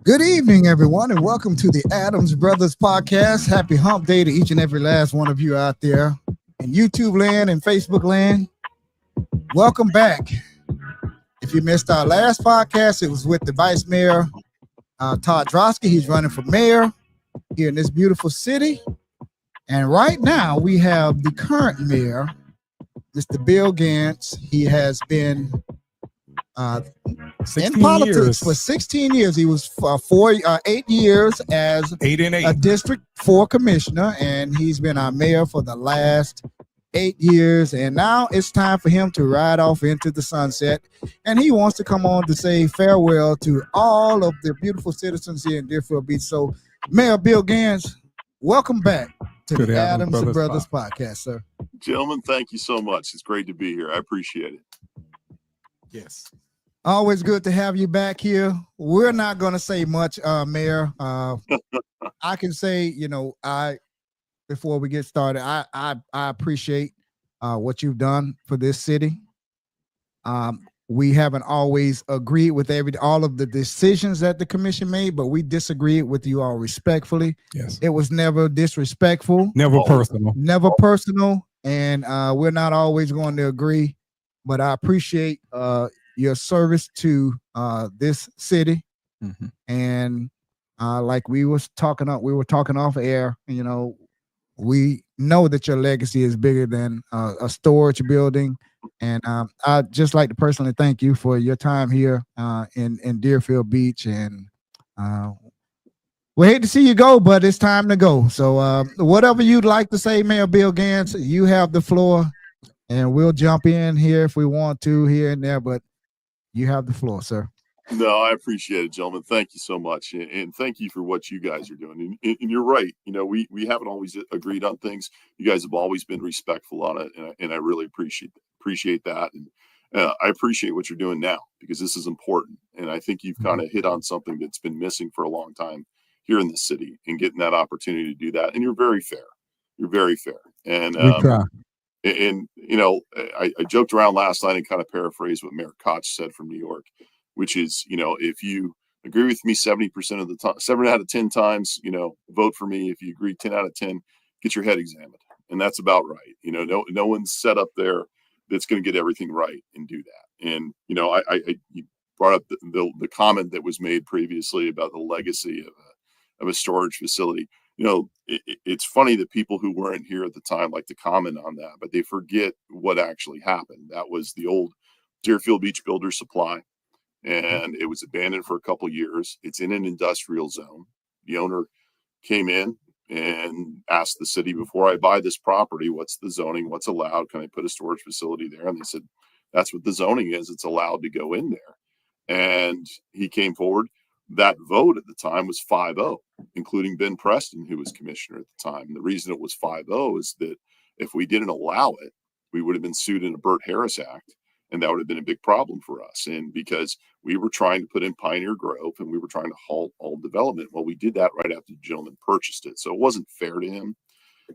Good evening, everyone, and welcome to the Adams Brothers podcast. Happy hump day to each and every last one of you out there in YouTube land and Facebook land. Welcome back. If you missed our last podcast, it was with the Vice Mayor, Todd Drosky. He's running for mayor here in this beautiful city. And right now, we have the current mayor, Mr. Bill Ganz. He has been in politics years. for 16 years. He was 8 years as 8 and 8. a District 4 commissioner, and he's been our mayor for the last 8 years. And now it's time for him to ride off into the sunset. And he wants to come on to say farewell to all of the beautiful citizens here in Deerfield Beach. So, Mayor Bill Ganz, welcome back to the Adams Brothers podcast, sir. Gentlemen, thank you so much. It's great to be here. I appreciate it. Yes. Always good to have you back here. We're not going to say much, Mayor. I can say, before we get started, I appreciate what you've done for this city. We haven't always agreed with all of the decisions that the commission made, but we disagreed with you all respectfully. Yes. It was never disrespectful. Never personal. Never personal. And we're not always going to agree, but I appreciate your service to this city. Mm-hmm. And like we were talking off air, we know that your legacy is bigger than a storage building. And I'd just like to personally thank you for your time here in Deerfield Beach. And we hate to see you go, but it's time to go. So whatever you'd like to say, Mayor Bill Ganz, you have the floor, and we'll jump in here if we want to here and there, but you have the floor, sir. No, I appreciate it, gentlemen. Thank you so much. And thank you for what you guys are doing. And you're right. We haven't always agreed on things. You guys have always been respectful on it. And I really appreciate that. And I appreciate what you're doing now, because this is important. And I think you've kind of hit on something that's been missing for a long time here in the city, and getting that opportunity to do that. And you're very fair. You're very fair. And we try. And I joked around last night and kind of paraphrased what Mayor Koch said from New York, which is, if you agree with me 70% of the time, 7 out of 10 times, vote for me. If you agree 10 out of 10, get your head examined. And that's about right. No one's set up there that's going to get everything right and do that. And, you brought up the comment that was made previously about the legacy of a storage facility. It's funny that people who weren't here at the time like to comment on that, but they forget what actually happened. That was the old Deerfield Beach Builder Supply, and it was abandoned for a couple years. It's in an industrial zone. The owner came in and asked the city, before I buy this property, what's the zoning? What's allowed? Can I put a storage facility there? And they said, that's what the zoning is. It's allowed to go in there. And he came forward. That vote at the time was 5-0, including Ben Preston, who was commissioner at the time. And the reason it was 5-0 is that if we didn't allow it, we would have been sued in a Burt Harris Act, and that would have been a big problem for us. And because we were trying to put in Pioneer Grove, and we were trying to halt all development, well, we did that right after the gentleman purchased it. So it wasn't fair to him.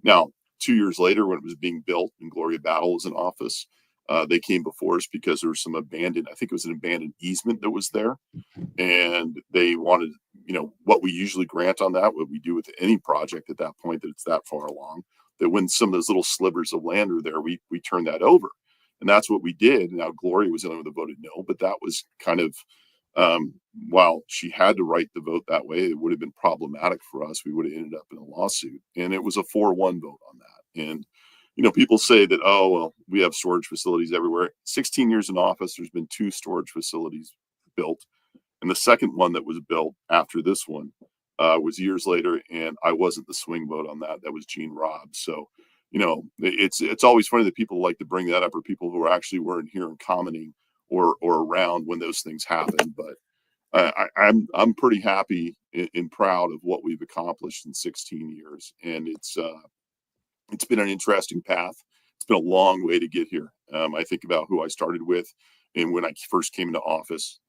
Now, 2 years later, when it was being built and Gloria Battle was in office, they came before us because there was some abandoned easement that was there. And they wanted, what we usually grant on that, what we do with any project at that point that it's that far along, that when some of those little slivers of land are there, we turn that over. And that's what we did. Now, Gloria was the only one that voted no, but that was kind of, while she had to write the vote that way, it would have been problematic for us. We would have ended up in a lawsuit. And it was a 4-1 vote on that. And people say that, oh, well, we have storage facilities everywhere. 16 years in office, there's been 2 storage facilities built. And the second one that was built after this one was years later. And I wasn't the swing vote on that. That was Gene Robb. So, it's always funny that people like to bring that up, or people who actually weren't here and commenting or around when those things happened. But I'm pretty happy and proud of what we've accomplished in 16 years. And it's been an interesting path. It's been a long way to get here. I think about who I started with, and when I first came into office,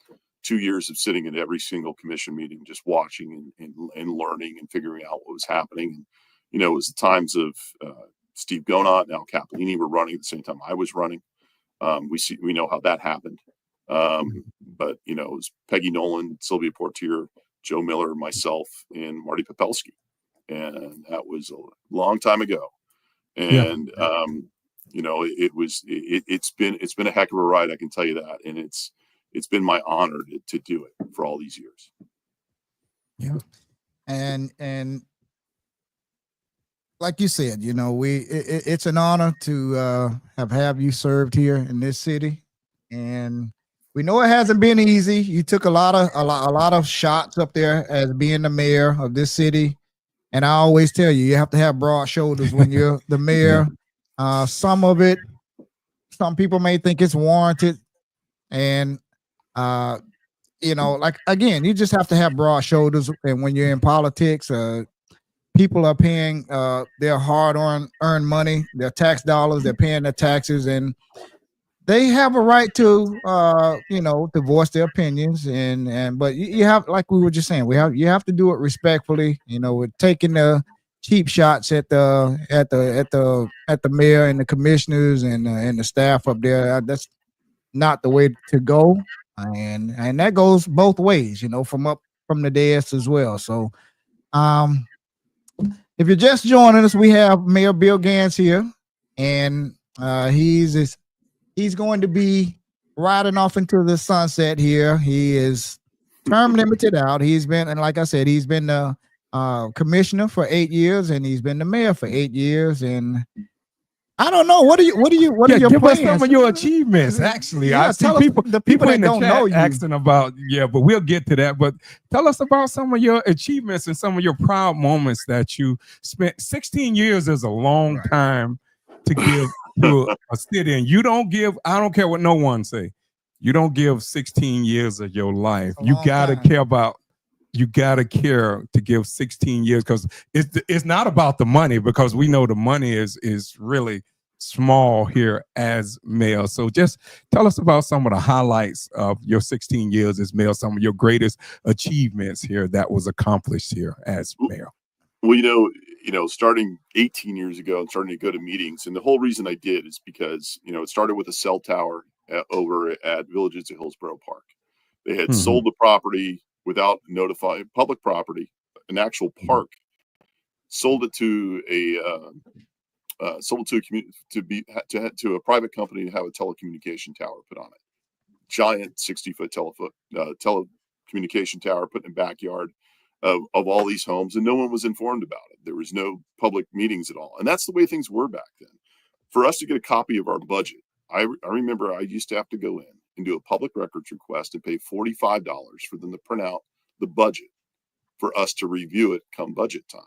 2 years of sitting in every single commission meeting, just watching and learning and figuring out what was happening. And, it was the times of Steve Gonot, now Capolini were running at the same time I was running. We know how that happened. But, it was Peggy Nolan, Sylvia Portier, Joe Miller, myself, and Marty Popelski. And that was a long time ago. And, it's been a heck of a ride. I can tell you that. And it's been my honor to do it for all these years. Yeah. And like you said, it's an honor to have you served here in this city, and we know it hasn't been easy. You took a lot of shots up there as being the mayor of this city, and I always tell you, you have to have broad shoulders when you're the mayor. Some people may think it's warranted, and like again, you just have to have broad shoulders, and when you're in politics, people are paying their hard-earned money, their tax dollars. They're paying their taxes, and they have a right to, to voice their opinions. But you have, like we were just saying, you have to do it respectfully. With taking the cheap shots at the mayor and the commissioners and the staff up there. That's not the way to go, and that goes both ways. From the dais as well. So, if you're just joining us, we have Mayor Bill Ganz here, and he's going to be riding off into the sunset here. He is term limited out. And like I said, he's been the commissioner for 8 years, and he's been the mayor for 8 years. And I don't know. What are your give plans? us some of your achievements? Actually, Yeah, I see people in the don't chat know you asking about. Yeah, but we'll get to that. But tell us about some of your achievements and some of your proud moments that you spent. 16 years is a long time to give to a city, and you don't give. I don't care what no one say. You don't give 16 years of your life. You gotta care about. You gotta care to give 16 years, because it's not about the money, because we know the money is really small here as mayor. So just tell us about some of the highlights of your 16 years as mayor, some of your greatest achievements here that was accomplished here as mayor. Well, starting 18 years ago and starting to go to meetings, and the whole reason I did is because, it started with a cell tower over at Villages of Hillsborough Park. They had sold the property without notifying public property, an actual park, sold it to a private company to have a telecommunication tower put on it. Giant 60-foot telecommunication tower put in the backyard of all these homes, and no one was informed about it. There was no public meetings at all. And that's the way things were back then. For us to get a copy of our budget, I remember I used to have to go in and do a public records request and pay $45 for them to print out the budget for us to review it come budget time.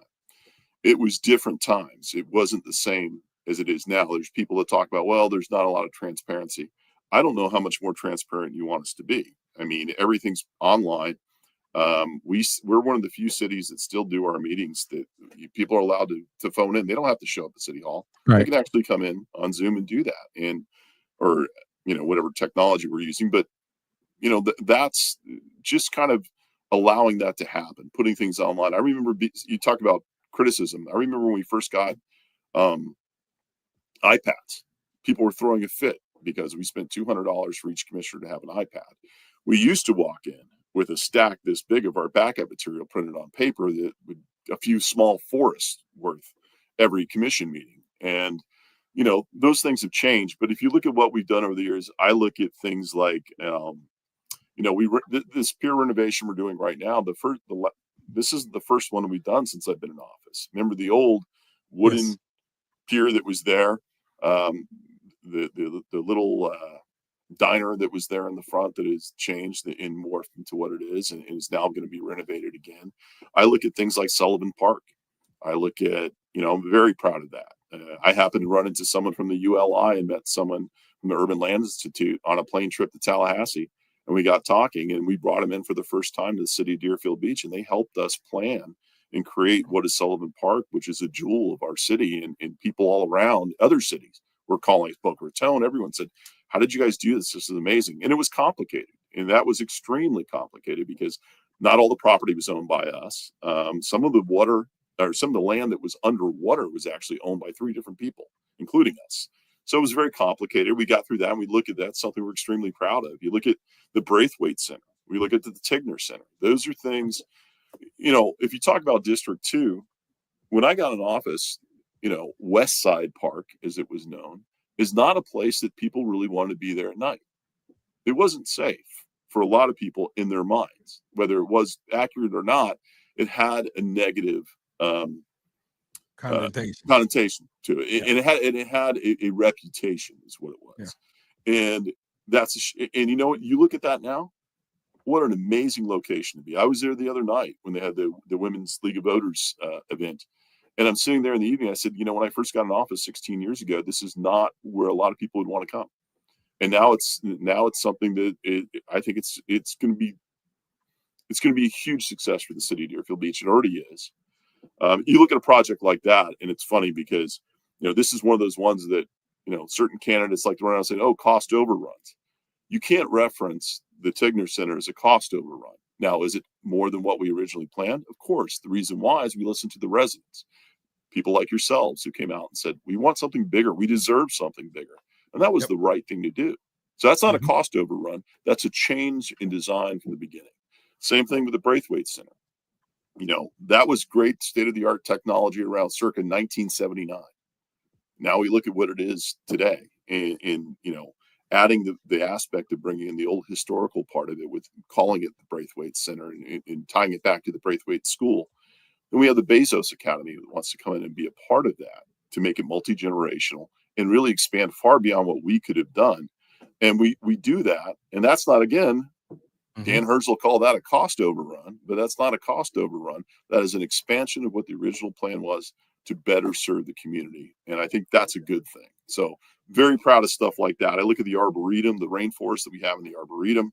It was different times. It wasn't the same as it is now. There's people that talk about, well, there's not a lot of transparency. I don't know how much more transparent you want us to be. I mean, everything's online. We're one of the few cities that still do our meetings that people are allowed to phone in. They don't have to show up at City Hall. Right. They can actually come in on Zoom and do that, or whatever technology we're using. But that's just kind of allowing that to happen, putting things online. I remember you talk about criticism. I remember when we first got iPads, people were throwing a fit because we spent $200 for each commissioner to have an iPad. We used to walk in with a stack this big of our backup material printed on paper that would a few small forests worth every commission meeting. And those things have changed. But if you look at what we've done over the years, I look at things like this pier renovation we're doing right now. This is the first one we've done since I've been in office. Remember the old wooden pier that was there, the little diner that was there in the front that has changed and morphed into what it is, and is now going to be renovated again. I look at things like Sullivan Park. I look at, I'm very proud of that. I happened to run into someone from the ULI and met someone from the Urban Land Institute on a plane trip to Tallahassee. And we got talking, and we brought them in for the first time to the city of Deerfield Beach, and they helped us plan and create what is Sullivan Park, which is a jewel of our city, and people all around other cities were calling it Boca Raton. Everyone said, how did you guys do this? This is amazing. And it was complicated. And that was extremely complicated because not all the property was owned by us. Some of the land that was underwater was actually owned by 3 different people, including us. So it was very complicated. We got through that, and we look at that, something we're extremely proud of. You look at the Braithwaite Center. We look at the Tigner Center. Those are things if you talk about District 2, when I got in office, West Side Park, as it was known, is not a place that people really wanted to be there at night. It wasn't safe for a lot of people in their minds. Whether it was accurate or not, it had a negative connotation to it. And it had a reputation, is what it was. And and you know what? You look at that now, what an amazing location to be. I was there the other night when they had the Women's League of Voters event. And I'm sitting there in the evening. I said, when I first got in office 16 years ago, this is not where a lot of people would want to come. And now it's something that I think it's going to be a huge success for the city of Deerfield Beach. It already is. You look at a project like that, and it's funny because this is one of those ones that certain candidates like to run around and say, "Oh, cost overruns." You can't reference the Tigner Center as a cost overrun. Now, is it more than what we originally planned? Of course. The reason why is we listened to the residents, people like yourselves who came out and said, we want something bigger. We deserve something bigger. And that was the right thing to do. So that's not a cost overrun. That's a change in design from the beginning. Same thing with the Braithwaite Center. That was great state-of-the-art technology around circa 1979. Now we look at what it is today, and adding the aspect of bringing in the old historical part of it with calling it the Braithwaite Center and tying it back to the Braithwaite School. Then we have the Bezos Academy that wants to come in and be a part of that to make it multi-generational and really expand far beyond what we could have done. And we do that. And that's not, again, Dan Herzl called that a cost overrun, but that's not a cost overrun. That is an expansion of what the original plan was to better serve the community. And I think that's a good thing. So very proud of stuff like that. I look at the Arboretum, the rainforest that we have in the Arboretum,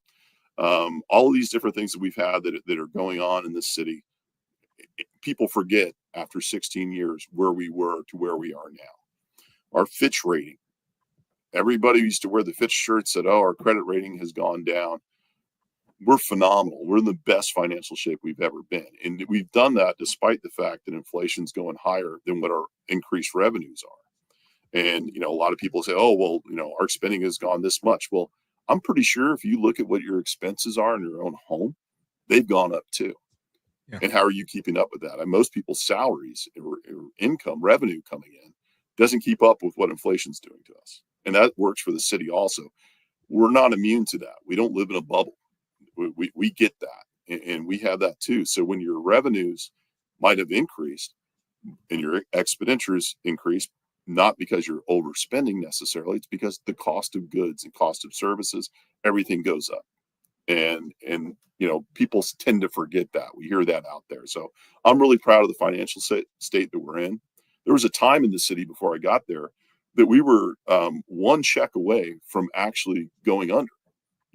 all of these different things that we've had that are going on in this city. People forget after 16 years where we were to where we are now. Our Fitch rating. Everybody used to wear the Fitch shirt, said, "Oh, our credit rating has gone down." We're phenomenal. We're in the best financial shape we've ever been. And we've done that despite the fact that inflation's going higher than what our increased revenues are. And, a lot of people say, "Oh, well, our spending has gone this much." Well, I'm pretty sure if you look at what your expenses are in your own home, they've gone up too. Yeah. And how are you keeping up with that? And most people's salaries or income, revenue coming in, doesn't keep up with what inflation's doing to us. And that works for the city also. We're not immune to that. We don't live in a bubble. We get that, and we have that too. So when your revenues might have increased and your expenditures increased, not because you're overspending necessarily, it's because the cost of goods and cost of services, everything goes up. And people tend to forget that. We hear that out there. So I'm really proud of the financial state that we're in. There was a time in the city before I got there that we were one check away from actually going under.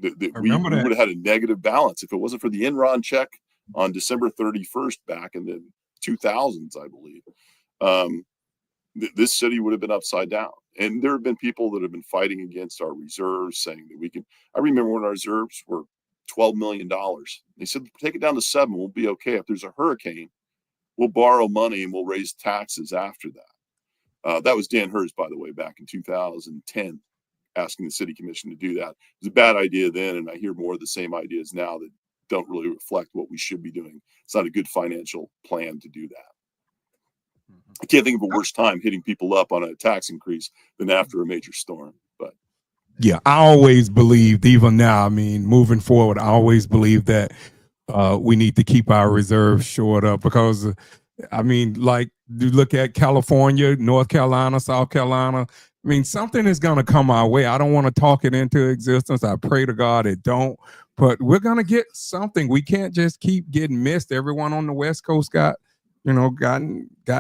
We would have had a negative balance if it wasn't for the Enron check on December 31st back in the 2000s, I believe. This city would have been upside down. And there have been people that have been fighting against our reserves, saying that we can. I remember when our reserves were $12 million. They said, take it down to $7 million. We'll be okay. If there's a hurricane, we'll borrow money and we'll raise taxes after that. That was Dan Herzl, by the way, back in 2010, asking the city commission to do that. It was a bad idea then, and I hear more of the same ideas now that don't really reflect what we should be doing. It's not a good financial plan to do that. I can't think of a worse time hitting people up on a tax increase than after a major storm. But yeah, I always believed, even now, moving forward, I always believe that we need to keep our reserves shored up because, like you look at California, North Carolina, South Carolina, something is going to come our way. I don't want to talk it into existence. I pray to God it don't, but we're going to get something. We can't just keep getting missed. Everyone on the West Coast got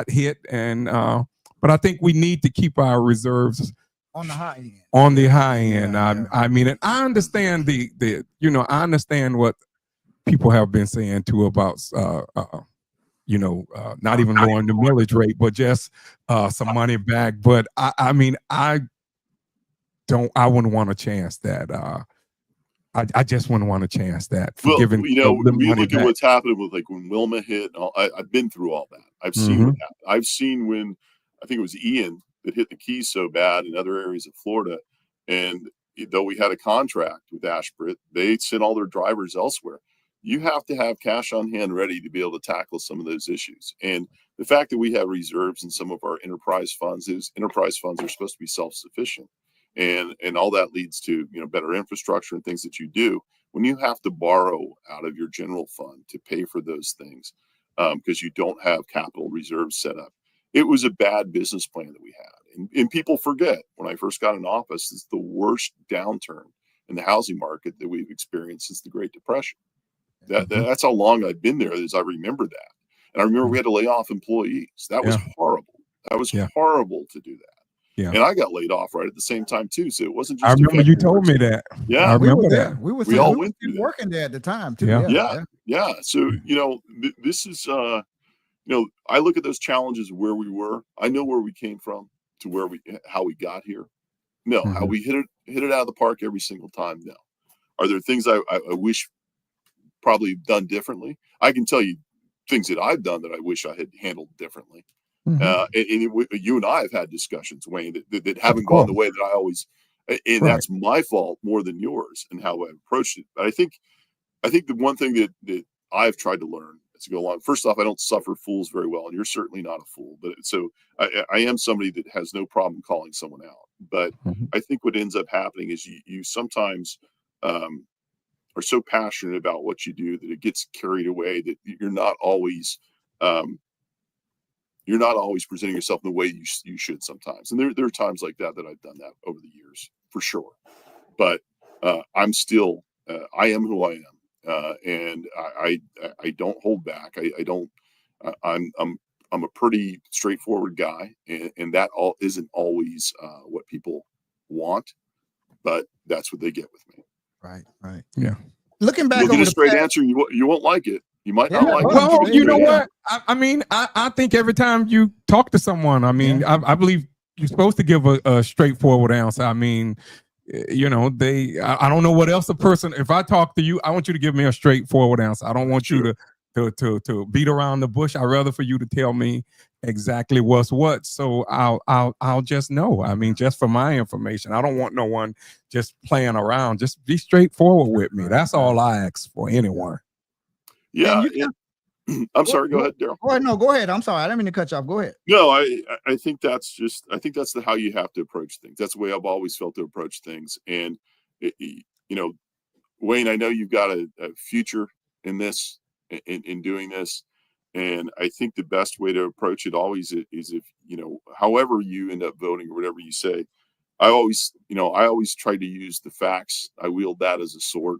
hit. And, but I think we need to keep our reserves on the high end. On the high end. And I understand I understand what people have been saying too about, not even lowering the millage rate, but just some money back. But I wouldn't want to chance that. I just wouldn't want to chance that. We look at what's happening with like when Wilma hit. I've been through all that. I've seen what happened. I've seen when I think it was Ian that hit the Keys so bad in other areas of Florida, and though we had a contract with Ashbridge, they sent all their drivers elsewhere. you have to have cash on hand ready to be able to tackle some of those issues. And the fact that we have reserves in some of our enterprise funds is enterprise funds are supposed to be self-sufficient. And all that leads to, better infrastructure and things that you do. When you have to borrow out of your general fund to pay for those things, because you don't have capital reserves set up, it was a bad business plan that we had. And people forget, when I first got in office, it's the worst downturn in the housing market that we've experienced since the Great Depression. That's how long I've been there, as I remember that. And I remember we had to lay off employees. That was horrible. That was horrible to do that. Yeah. And I got laid off right at the same time too. So it wasn't just. I remember you told me that. Yeah, I remember there. that. We all went through that. working there at the time too. Yeah. So this is I look at those challenges where we were. I know where we came from to how we got here. No, how we hit it out of the park every single time. No. Are there things I wish probably done differently? I can tell you things that I've done that I wish I had handled differently. And you and I have had discussions, Wayne, that haven't gone the way that I always, and that's my fault more than yours and how I approached it. But I think the one thing that I've tried to learn as to go along, first off, I don't suffer fools very well, and you're certainly not a fool. But so I am somebody that has no problem calling someone out. But I think what ends up happening is you sometimes are so passionate about what you do that it gets carried away, that you're not always presenting yourself in the way you should sometimes. And there are times like that I've done that over the years, for sure. But I'm still, I am who I am. And I don't hold back. I'm a pretty straightforward guy, and that all isn't always what people want, but that's what they get with me. Right. Yeah. Looking back, you'll get a straight answer. You won't like it. You might not like it. Well, you know what? I mean, I think every time you talk to someone, I mean, I believe you're supposed to give a straightforward answer. I mean, I don't know what else a person, if I talk to you, I want you to give me a straightforward answer. I don't want you to beat around the bush. I'd rather for you to tell me exactly what's what. So I'll just know. I mean, just for my information. I don't want no one just playing around. Just be straightforward with me. That's all I ask for anyone. Yeah. I'm sorry. Go ahead, Daryl. Go ahead. I'm sorry. I didn't mean to cut you off. Go ahead. No, I think that's how you have to approach things. That's the way I've always felt to approach things. And, Wayne, I know you've got a future in this, in doing this. And I think the best way to approach it always is if, however you end up voting or whatever you say, I always try to use the facts. I wield that as a sword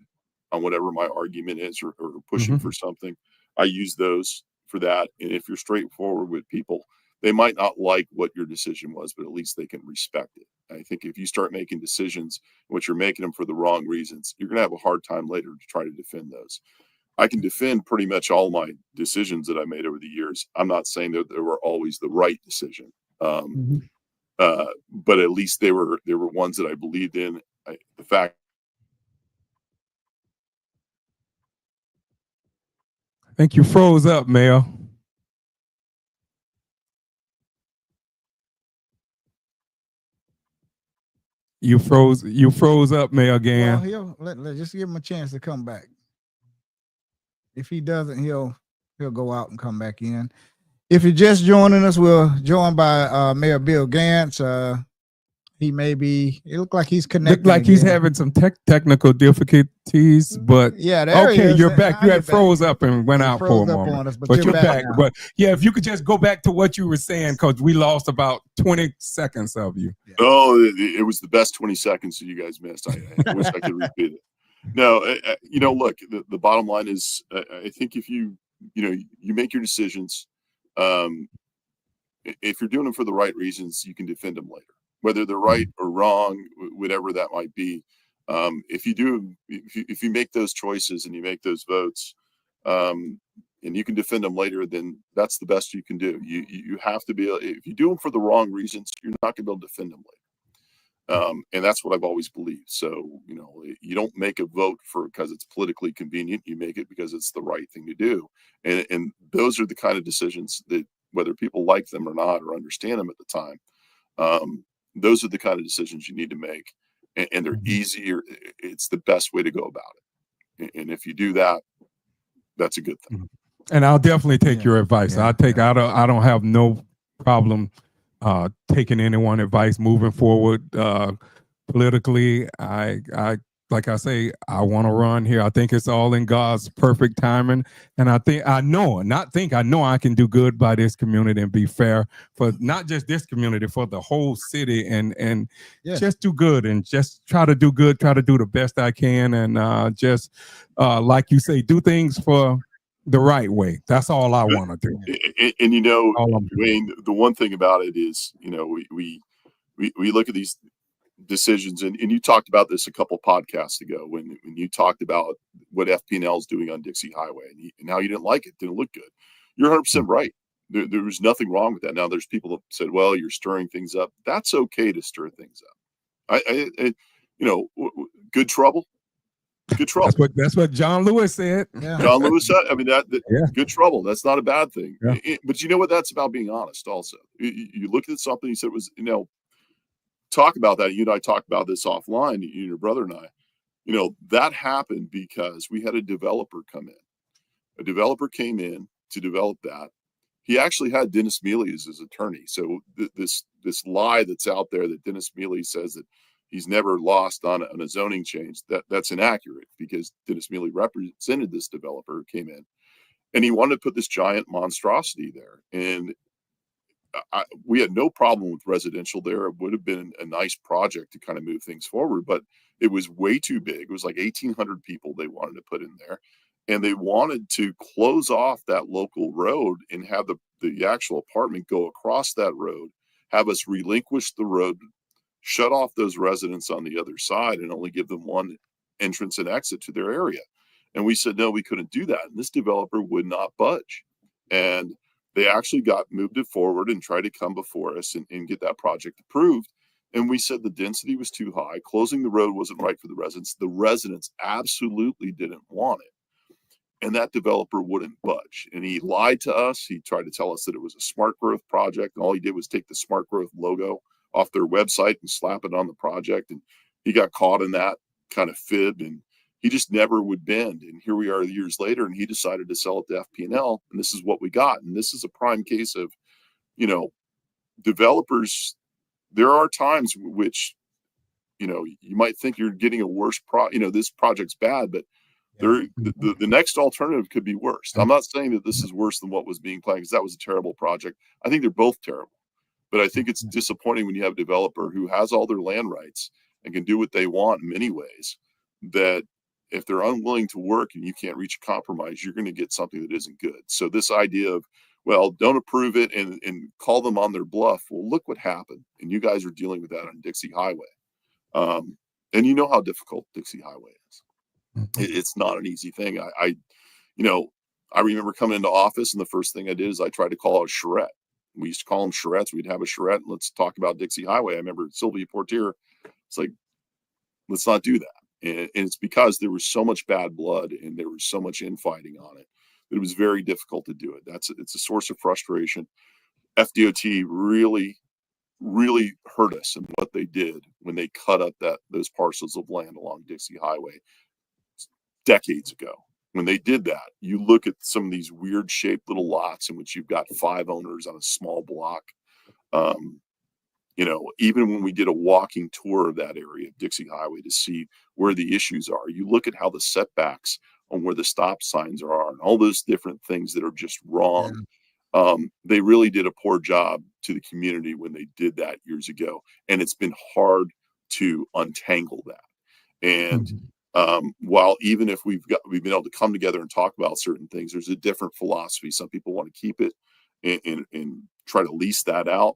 on whatever my argument is or pushing for something. I use those for that. And if you're straightforward with people, they might not like what your decision was, but at least they can respect it. And I think if you start making decisions, which you're making them for the wrong reasons, you're going to have a hard time later to try to defend those. I can defend pretty much all my decisions that I made over the years. I'm not saying that they were always the right decision. But at least they were ones that I believed in. The fact. I think you froze up, Mayor. You froze up, Mayor, again. Well, let's just give him a chance to come back. If he doesn't, he'll go out and come back in. If you're just joining us, we're joined by Mayor Bill Ganz. It looked like he's connected. Looked like he's having some technical difficulties, but okay, you're back. You had froze up and went out for a moment, but you're back. But yeah, if you could just go back to what you were saying, because we lost about 20 seconds of you. Oh, it was the best 20 seconds that you guys missed. I wish I could repeat it. No, look, the bottom line is, I think if you make your decisions, if you're doing them for the right reasons, you can defend them later. Whether they're right or wrong, whatever that might be. If you make those choices and you make those votes, and you can defend them later, then that's the best you can do. You have to be, if you do them for the wrong reasons, you're not going to be able to defend them later. And that's what I've always believed. So, you don't make a vote because it's politically convenient. You make it because it's the right thing to do. And those are the kind of decisions that, whether people like them or not, or understand them at the time, those are the kind of decisions you need to make, and they're easier. It's the best way to go about it. And if you do that, that's a good thing. And I'll definitely take your advice. I don't have no problem taking anyone advice moving forward politically. I like I say, I want to run here. I think it's all in God's perfect timing. And I know I can do good by this community and be fair for not just this community, for the whole city, and just do good and just try to do good, try to do the best I can. And just like you say, do things for the right way. That's all I want to do. And Wayne, the one thing about it is, we look at these decisions, and you talked about this a couple podcasts ago when you talked about what FP&L is doing on Dixie Highway and how you didn't like it, didn't look good. You're 100% right. There was nothing wrong with that. Now there's people that said, well, you're stirring things up. That's okay to stir things up. Good trouble. Good trouble. That's what John Lewis said. Yeah. John Lewis said, good trouble. That's not a bad thing. Yeah. But you know what? That's about being honest also. You look at something, you said it was, talk about that. You and I talked about this offline, you and your brother and I. That happened because we had a developer come in. A developer came in to develop that. He actually had Dennis Mealy as his attorney. So this lie that's out there that Dennis Mealy says that he's never lost on a zoning change, that's inaccurate, because Dennis Mealy represented this developer who came in, and he wanted to put this giant monstrosity there. And we had no problem with residential there. It would have been a nice project to kind of move things forward, but it was way too big. It was like 1,800 people they wanted to put in there, and they wanted to close off that local road and have the actual apartment go across that road, have us relinquish the road, shut off those residents on the other side, and only give them one entrance and exit to their area. And we said, no, we couldn't do that. And this developer would not budge. And they actually moved it forward and tried to come before us and get that project approved. And we said the density was too high. Closing the road wasn't right for the residents. The residents absolutely didn't want it. And that developer wouldn't budge. And he lied to us. He tried to tell us that it was a smart growth project. And all he did was take the smart growth logo off their website and slap it on the project. And he got caught in that kind of fib, and he just never would bend. And here we are years later, and he decided to sell it to FP&L, and this is what we got. And this is a prime case of, developers. There are times which, you might think you're getting a worse this project's bad, but the next alternative could be worse. I'm not saying that this is worse than what was being planned, because that was a terrible project. I think they're both terrible. But I think it's disappointing when you have a developer who has all their land rights and can do what they want in many ways, that if they're unwilling to work and you can't reach a compromise, you're going to get something that isn't good. So this idea of, well, don't approve it and call them on their bluff. Well, look what happened. And you guys are dealing with that on Dixie Highway. And you know how difficult Dixie Highway is. It's not an easy thing. I remember coming into office, and the first thing I did is I tried to call out a charrette. We used to call them charrettes. We'd have a charrette, and let's talk about Dixie Highway. I remember Sylvia Portier. It's like, let's not do that. And it's because there was so much bad blood and there was so much infighting on it that it was very difficult to do it. It's a source of frustration. FDOT really, really hurt us in what they did when they cut up those parcels of land along Dixie Highway decades ago. When they did that, you look at some of these weird shaped little lots in which you've got 5 owners on a small block. Even when we did a walking tour of that area of Dixie Highway to see where the issues are, you look at how the setbacks on where the stop signs are and all those different things that are just wrong. They really did a poor job to the community when they did that years ago. And it's been hard to untangle that. And while even if we've been able to come together and talk about certain things, there's a different philosophy. Some people want to keep it and try to lease that out.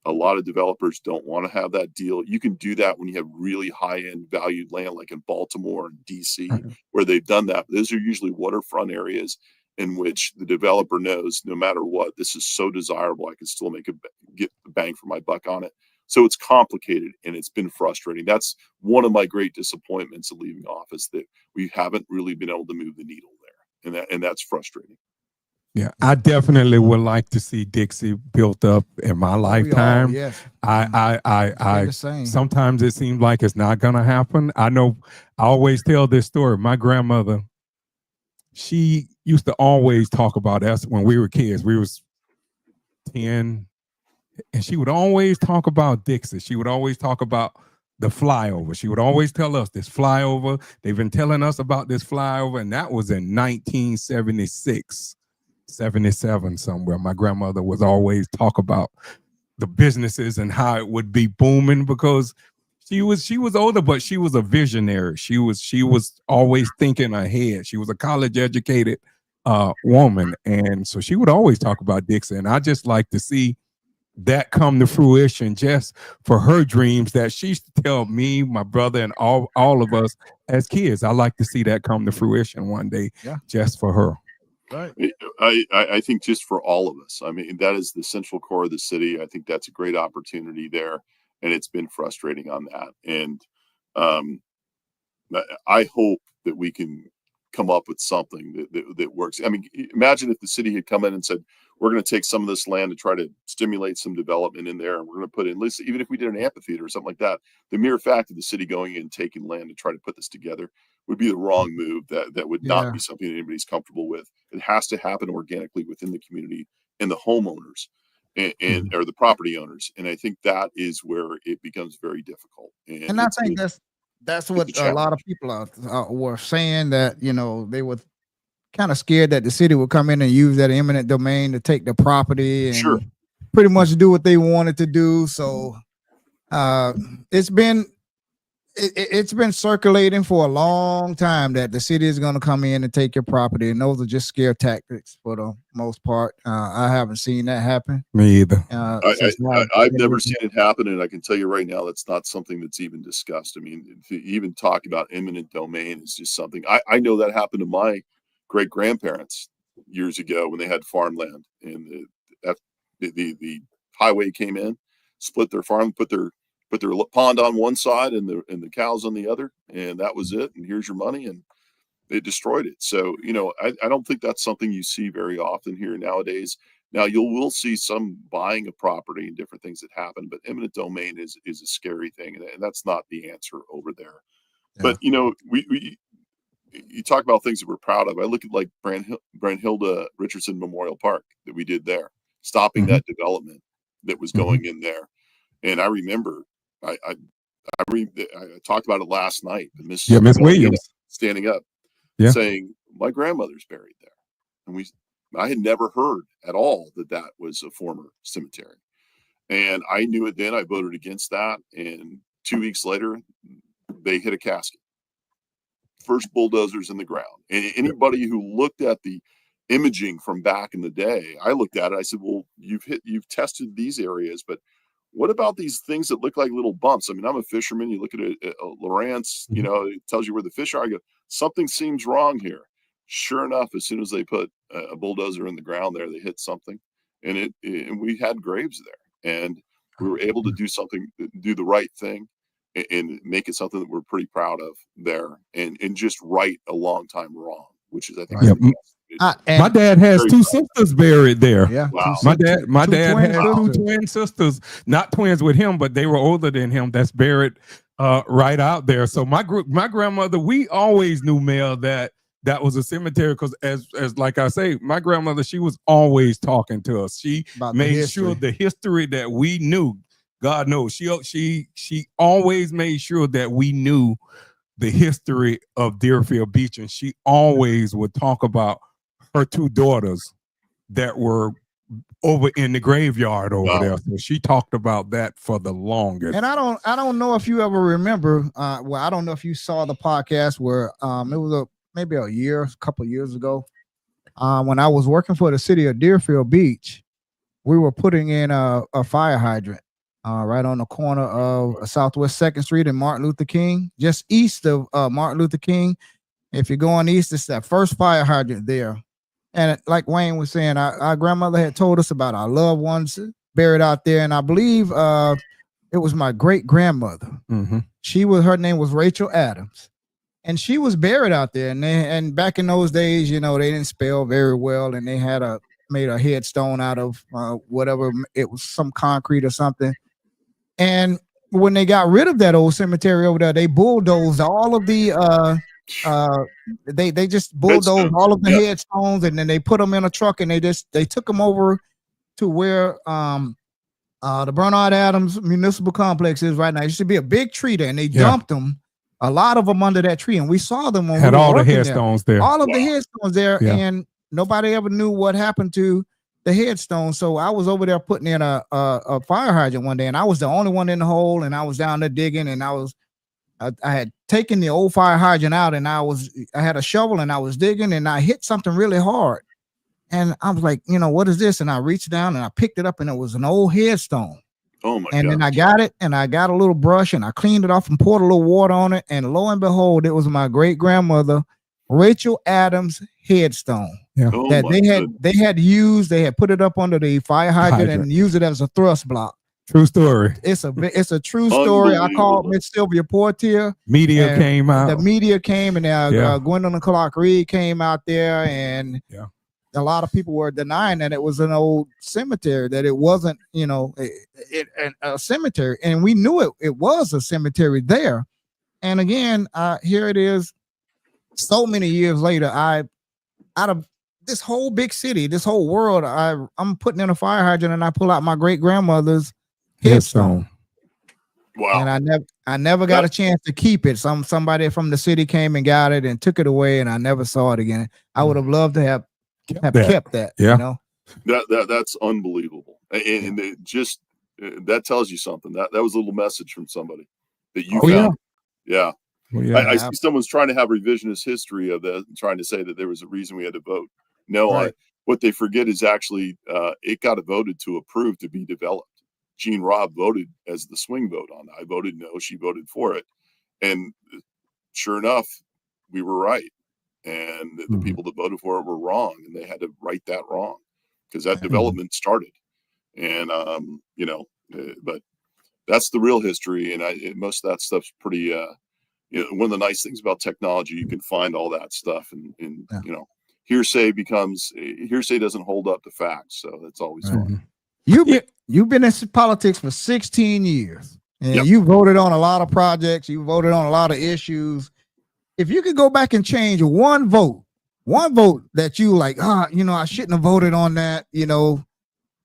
A lot of developers don't want to have that deal. You can do that when you have really high-end valued land, like in Baltimore and DC, where they've done that. Those are usually waterfront areas in which the developer knows no matter what, this is so desirable, I can still get the bang for my buck on it. So it's complicated and it's been frustrating. That's one of my great disappointments of leaving office, that we haven't really been able to move the needle there. And that's frustrating. Yeah, I definitely would like to see Dixie built up in my lifetime. Yes. I sometimes it seems like it's not going to happen. I know I always tell this story. My grandmother she used to always talk about us when we were kids. We was 10, and she would always talk about Dixie. She would always talk about the flyover. She would always tell us this flyover. They've been telling us about this flyover, and that was in 1976, 77 somewhere. My grandmother was always talk about the businesses and how it would be booming because she was older, but she was a visionary. She was always thinking ahead. She was a college educated woman, and so she would always talk about Dixie. And I just like to see that come to fruition just for her dreams that she used to tell me, my brother, and all of us as kids. I like to see that come to fruition one day, just for her. Right. I think just for all of us. I mean, that is the central core of the city. I think that's a great opportunity there, and it's been frustrating on that. And I hope that we can come up with something that works. I mean, imagine if the city had come in and said, we're going to take some of this land to try to stimulate some development in there, and we're going to put in, even if we did an amphitheater or something like that, the mere fact of the city going in and taking land to try to put this together would be the wrong move. That would not be something that anybody's comfortable with. It has to happen organically within the community and the homeowners and or the property owners. And I think that is where it becomes very difficult. And I think that's what a lot of people were saying, that, you know, they were kind of scared that the city would come in and use that eminent domain to take the property and pretty much do what they wanted to do. So it's been circulating for a long time that the city is going to come in and take your property, and those are just scare tactics for the most part. I haven't seen that happen. Me either. I've never seen it happen, and I can tell you right now that's not something that's even discussed. I mean, to even talk about eminent domain is just something I know that happened to my great grandparents years ago when they had farmland, and the highway came in, split their farm, put their pond on one side and the cows on the other, and that was it. And here's your money, and they destroyed it. So, you know, I don't think that's something you see very often here nowadays. Now will see some buying of property and different things that happen, but eminent domain is a scary thing, and that's not the answer over there. Yeah. But you know, you talk about things that we're proud of. I look at like Brandhilda Richardson Memorial Park that we did there, stopping that development that was going in there. And I remember I talked about it last night. Miss Williams standing up, saying my grandmother's buried there, and I had never heard at all that was a former cemetery, and I knew it then. I voted against that, and 2 weeks later, they hit a casket. First bulldozers in the ground, and anybody who looked at the imaging from back in the day, I looked at it. I said, "Well, you've tested these areas, but what about these things that look like little bumps?" I mean, I'm a fisherman. You look at a Lawrence, you know, it tells you where the fish are. I go, something seems wrong here. Sure enough, as soon as they put a bulldozer in the ground there, they hit something, and we had graves there, and we were able to do the right thing, and make it something that we're pretty proud of there, and just right a long time wrong, which is, I think, my dad has two sisters buried there. Yeah, wow. My dad had two twin sisters, not twins with him, but they were older than him. That's buried right out there. So my grandmother, we always knew, Mel, that was a cemetery, because as like I say, my grandmother, she was always talking to us. She made sure the history that we knew. God knows she always made sure that we knew the history of Deerfield Beach, and she always would talk about her two daughters that were over in the graveyard over there. So she talked about that for the longest. And I don't know if you ever remember. Well, I don't know if you saw the podcast where it was maybe a couple of years ago, when I was working for the city of Deerfield Beach. We were putting in a fire hydrant right on the corner of Southwest 2nd Street and Martin Luther King, just east of Martin Luther King. If you're going east, it's that first fire hydrant there. And like Wayne was saying, our grandmother had told us about our loved ones buried out there. And I believe it was my great grandmother. Her name was Rachel Adams. And she was buried out there. And back in those days, you know, they didn't spell very well. And they had made a headstone out of whatever, it was some concrete or something. And when they got rid of that old cemetery over there, they bulldozed all of the They just bulldozed all of the headstones, and then they put them in a truck, and they took them over to where the Bernard Adams Municipal Complex is right now. It used to be a big tree there, and they dumped them, a lot of them under that tree, and we saw them when had we were all the working headstones there. all of the headstones there, and nobody ever knew what happened to the headstone. So I was over there putting in a fire hydrant one day, and I was the only one in the hole, and I was down there digging, and I had taken the old fire hydrant out, and I had a shovel, and I was digging, and I hit something really hard, and I was like, what is this? And I reached down and I picked it up, and it was an old headstone. Oh my! And then I got it, and I got a little brush, and I cleaned it off and poured a little water on it, and lo and behold, it was my great grandmother Rachel Adams headstone. That they had put it up under the fire hydrant and used it as a thrust block. True story. It's a true story. I called Miss Sylvia Portier. Media came out. The media came, and Gwendolyn Clark Reed came out there, and a lot of people were denying that it was an old cemetery, that it wasn't, a cemetery, and we knew it was a cemetery there. And again, here it is, so many years later. Out of this whole big city, this whole world, I'm putting in a fire hydrant, and I pull out my great grandmother's headstone. Wow! And I never got a chance to keep it. Somebody from the city came and got it and took it away, and I never saw it again. I would have loved to have kept that. That's unbelievable, and it just that tells you something. That was a little message from somebody that you found. Yeah. Well, I see someone's trying to have revisionist history of that, trying to say that there was a reason we had to vote. No, what they forget is actually it got voted to approve to be developed. Gene Robb voted as the swing vote on it. I voted no, she voted for it. And sure enough, we were right. And the people that voted for it were wrong, and they had to right that wrong because that development started. And, but that's the real history. And most of that stuff's pretty, one of the nice things about technology, you can find all that stuff, and hearsay doesn't hold up to facts. So that's always fun. You've been in politics for 16 years, and you voted on a lot of projects. You voted on a lot of issues. If you could go back and change one vote that you like, I shouldn't have voted on that,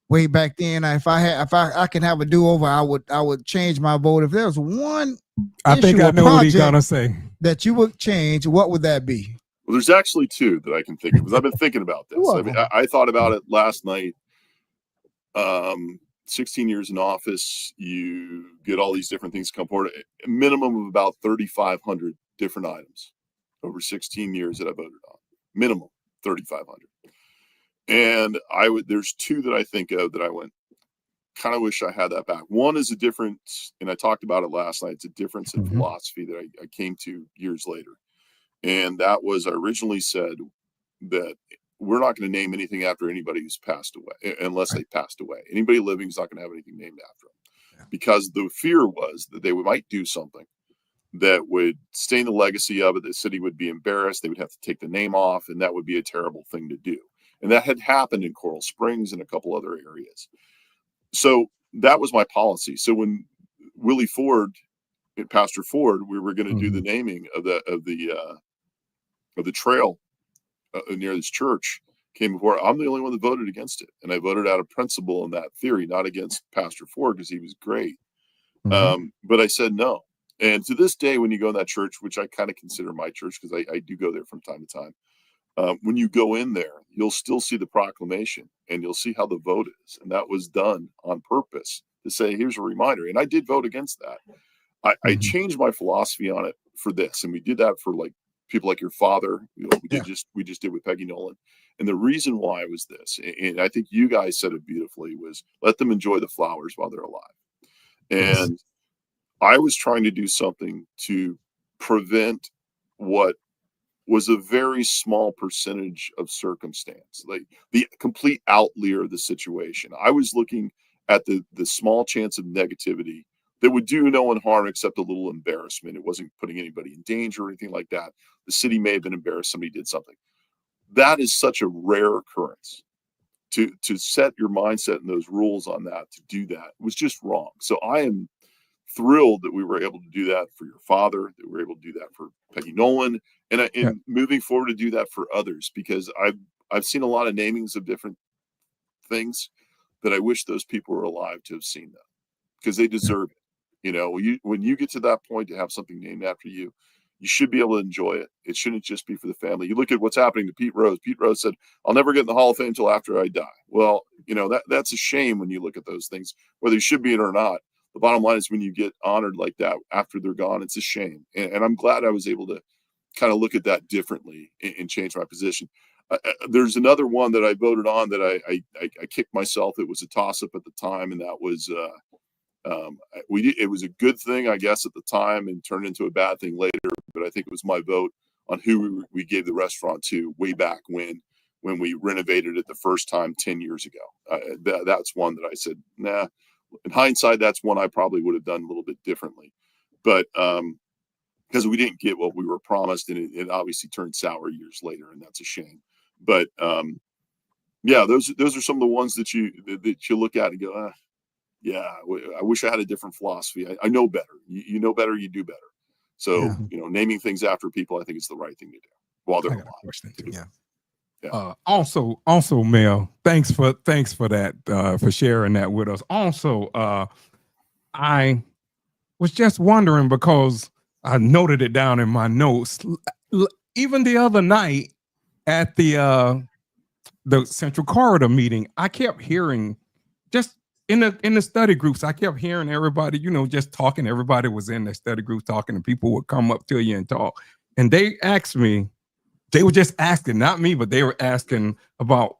way back then. If I can have a do-over, I would change my vote. If there's one, I think I know what he's gonna say that you would change, what would that be? Well, there's actually two that I can think of because I've been thinking about this. I thought about it last night. 16 years in office, you get all these different things come forward. A minimum of about 3,500 different items over 16 years that I voted on. Minimum 3,500. And there's two that I think of that I went, kind of wish I had that back. One is a difference, and I talked about it last night. It's a difference in philosophy that I came to years later. And that was, I originally said that we're not going to name anything after anybody who's passed away, unless they passed away. Anybody living is not going to have anything named after them, because the fear was that they might do something that would stain the legacy of it. The city would be embarrassed. They would have to take the name off, and that would be a terrible thing to do. And that had happened in Coral Springs and a couple other areas. So that was my policy. So when Willie Ford, Pastor Ford, we were going to do the naming of the trail near this church, came before. I'm the only one that voted against it, and I voted out of principle in that theory, not against Pastor Ford because he was great. But I said no. And to this day, when you go in that church, which I kind of consider my church because I do go there from time to time, when you go in there, you'll still see the proclamation and you'll see how the vote is. And that was done on purpose to say, here's a reminder. And I did vote against that. I changed my philosophy on it for this. And we did that for like people like your father. We just did with Peggy Nolan. And the reason why was this, and I think you guys said it beautifully, was let them enjoy the flowers while they're alive. And I was trying to do something to prevent what was a very small percentage of circumstance, like the complete outlier of the situation. I was looking at the small chance of negativity that would do no one harm except a little embarrassment. It wasn't putting anybody in danger or anything like that. The city may have been embarrassed. Somebody did something. That is such a rare occurrence. To set your mindset and those rules on that, to do that was just wrong. So I am thrilled that we were able to do that for your father, that we were able to do that for Peggy Nolan, and moving forward to do that for others, because I've seen a lot of namings of different things that I wish those people were alive to have seen them, because they deserve it. You know, when you get to that point to have something named after you, you should be able to enjoy it. It shouldn't just be for the family. You look at what's happening to Pete Rose. Pete Rose said, "I'll never get in the Hall of Fame until after I die." Well, you know, that's a shame when you look at those things, whether you should be in or not. The bottom line is when you get honored like that after they're gone, it's a shame. And I'm glad I was able to kind of look at that differently and change my position. There's another one that I voted on that I kicked myself. It was a toss up at the time, and that was it was a good thing, I guess, at the time, and turned into a bad thing later. But I think it was my vote on who we gave the restaurant to way back when we renovated it the first time 10 years ago. That's one that I said, nah. In hindsight, that's one I probably would have done a little bit differently, but because we didn't get what we were promised, and it obviously turned sour years later, and that's a shame. But yeah, those are some of the ones that you look at and go, yeah, I wish I had a different philosophy. I know better. You know better, you do better. So, you know, naming things after people, I think is the right thing to do while they're alive. Yeah. Also, Mel, thanks for that, for sharing that with us. Also, I was just wondering, because I noted it down in my notes. Even the other night at the Central Corridor meeting, I kept hearing, just in the study groups, I kept hearing everybody, you know, just talking. Everybody was in the study group talking, and people would come up to you and talk. And they asked me, they were just asking, not me, but they were asking about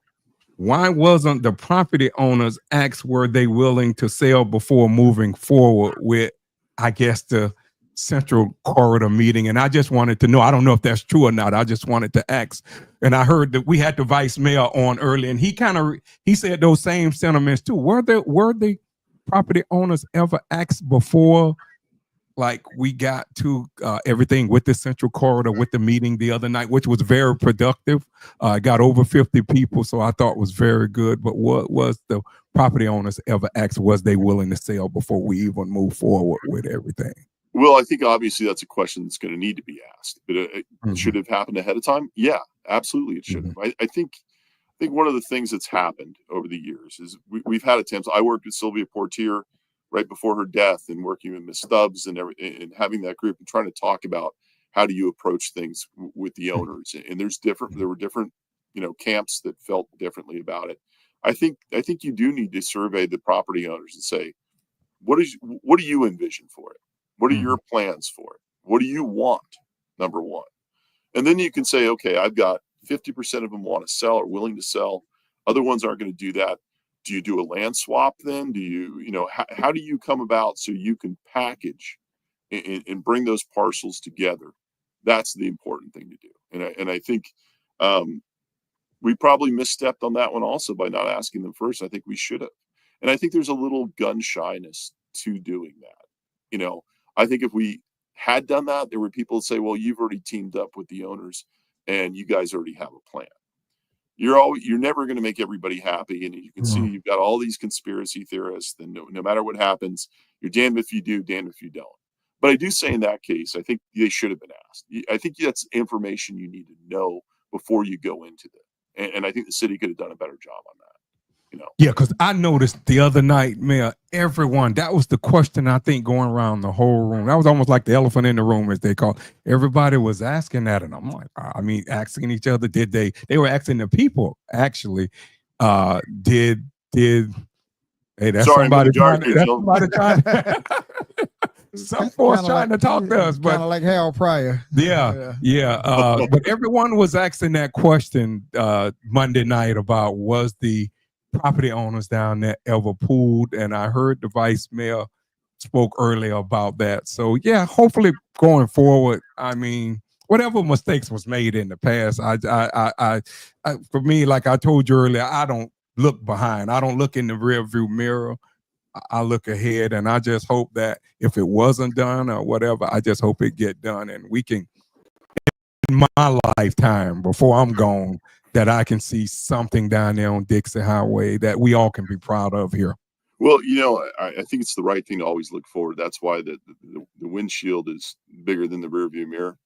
why wasn't the property owners asked, were they willing to sell before moving forward with, I guess, the Central Corridor meeting. And I just wanted to know, I don't know if that's true or not. I just wanted to ask. And I heard that we had the vice mayor on early, and he said those same sentiments too. Were the property owners ever asked before, like we got to everything with the Central Corridor, with the meeting the other night, which was very productive? Got over 50 people, so I thought was very good. But what was the property owners ever asked, was they willing to sell before we even move forward with everything? Well, I think obviously that's a question that's going to need to be asked, but it should have happened ahead of time. Yeah, absolutely, it should have. I think one of the things that's happened over the years is we've had attempts. I worked with Sylvia Portier right before her death, and working with Ms. Stubbs and and having that group and trying to talk about how do you approach things with the owners. And there were different, you know, camps that felt differently about it. I think you do need to survey the property owners and say, what do you envision for it? What are your plans for it? What do you want? Number one. And then you can say, okay, I've got 50% of them want to sell or willing to sell. Other ones aren't going to do that. Do you do a land swap then? Do you know, how do you come about so you can package and bring those parcels together? That's the important thing to do. And I think we probably misstepped on that one also by not asking them first. I think we should have. And I think there's a little gun shyness to doing that. You know, I think if we had done that, there were people that say, well, you've already teamed up with the owners and you guys already have a plan. You're never going to make everybody happy. And you can see you've got all these conspiracy theorists, and no matter what happens, you're damned if you do, damned if you don't. But I do say in that case, I think they should have been asked. I think that's information you need to know before you go into it. And I think the city could have done a better job on that. You know? Yeah, because I noticed the other night, Mayor, everyone, that was the question I think going around the whole room. That was almost like the elephant in the room, as they call it. Everybody was asking that, and I'm like, I mean, asking each other, they were asking the people, actually, hey, that's Sorry, somebody trying some force trying to talk to us, but kind of like Harold Pryor. Yeah. But everyone was asking that question Monday night about, was the property owners down there ever pooled? And I heard the vice mayor spoke earlier about that. So yeah, hopefully going forward, I mean, whatever mistakes was made in the past, I for me, like I told you earlier, I don't look behind. I don't look in the rear view mirror. I look ahead, and I just hope that if it wasn't done or whatever, I just hope it get done, and we can, in my lifetime, before I'm gone, that I can see something down there on Dixie Highway that we all can be proud of here. Well, I think it's the right thing to always look forward. That's why the windshield is bigger than the rearview mirror.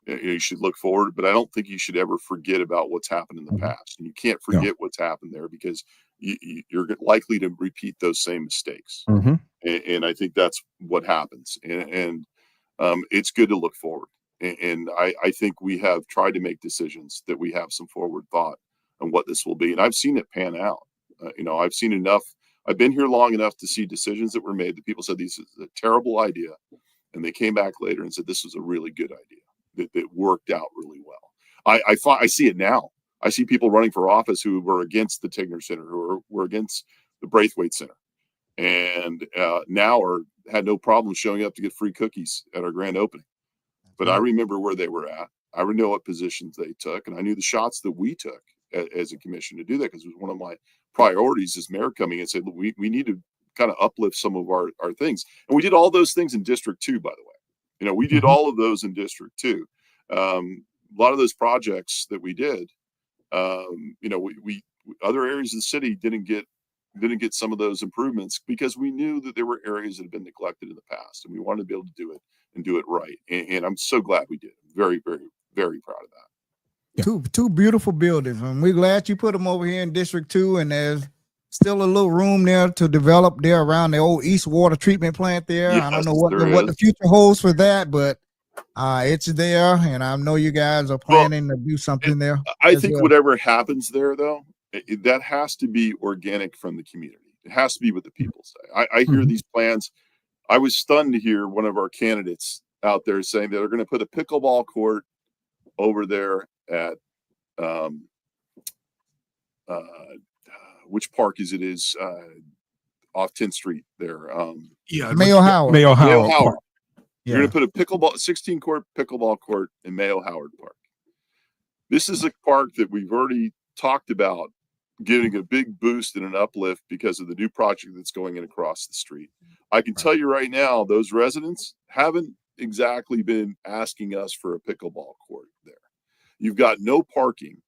You should look forward, but I don't think you should ever forget about what's happened in the Mhm. past. And you can't Yeah. forget what's happened there because you're likely to repeat those same mistakes. Hmm. And I think that's what happens. And it's good to look forward. And I think we have tried to make decisions that we have some forward thought on what this will be. And I've seen it pan out. I've seen enough. I've been here long enough to see decisions that were made that people said this is a terrible idea. And they came back later and said this was a really good idea that worked out really well. I see it now. I see people running for office who were against the Tigner Center, who were against the Braithwaite Center, and now had no problem showing up to get free cookies at our grand opening. But I remember where they were at. I know what positions they took, and I knew the shots that we took as a commission to do that because it was one of my priorities as mayor coming in and said, we need to kind of uplift some of our things. And we did all those things in District 2, by the way. We did all of those in District 2. A lot of those projects that we did, we other areas of the city didn't get some of those improvements because we knew that there were areas that had been neglected in the past, and we wanted to be able to do it and do it right. And I'm so glad we did. Very, very, very proud of that. Yeah. Two beautiful buildings, and we're glad you put them over here in District 2. And there's still a little room there to develop there around the old East Water Treatment Plant there. Yes, I don't know what the future holds for that, but it's there, and I know you guys are planning to do something there. I think whatever happens there, though, that has to be organic from the community. It has to be what the people say. I hear these plans. I was stunned to hear one of our candidates out there saying that they're going to put a pickleball court over there at which park is off 10th Street there. Mayo Howard. Mayo Howard. You're going to put a 16 court pickleball court in Mayo Howard Park. This is a park that we've already talked about getting a big boost and an uplift because of the new project that's going in across the street. I can tell you right now, those residents haven't exactly been asking us for a pickleball court there. You've got no parking,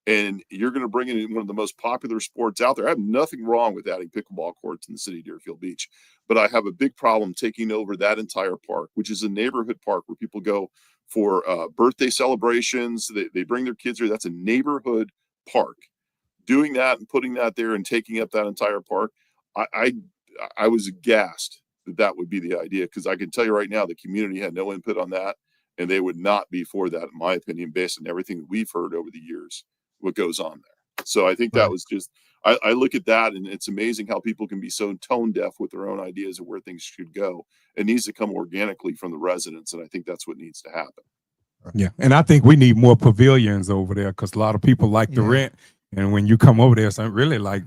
and you're going to bring in one of the most popular sports out there. I have nothing wrong with adding pickleball courts in the city of Deerfield Beach, but I have a big problem taking over that entire park, which is a neighborhood park where people go for birthday celebrations. They bring their kids here. That's a neighborhood park. Doing that and putting that there and taking up that entire park, I was aghast that would be the idea, because I can tell you right now the community had no input on that, and they would not be for that, in my opinion, based on everything that we've heard over the years, what goes on there. So I think that was just, I look at that, and it's amazing how people can be so tone deaf with their own ideas of where things should go. It needs to come organically from the residents, and I think that's what needs to happen. Yeah, and I think we need more pavilions over there because a lot of people like to rent. And when you come over there, it's really like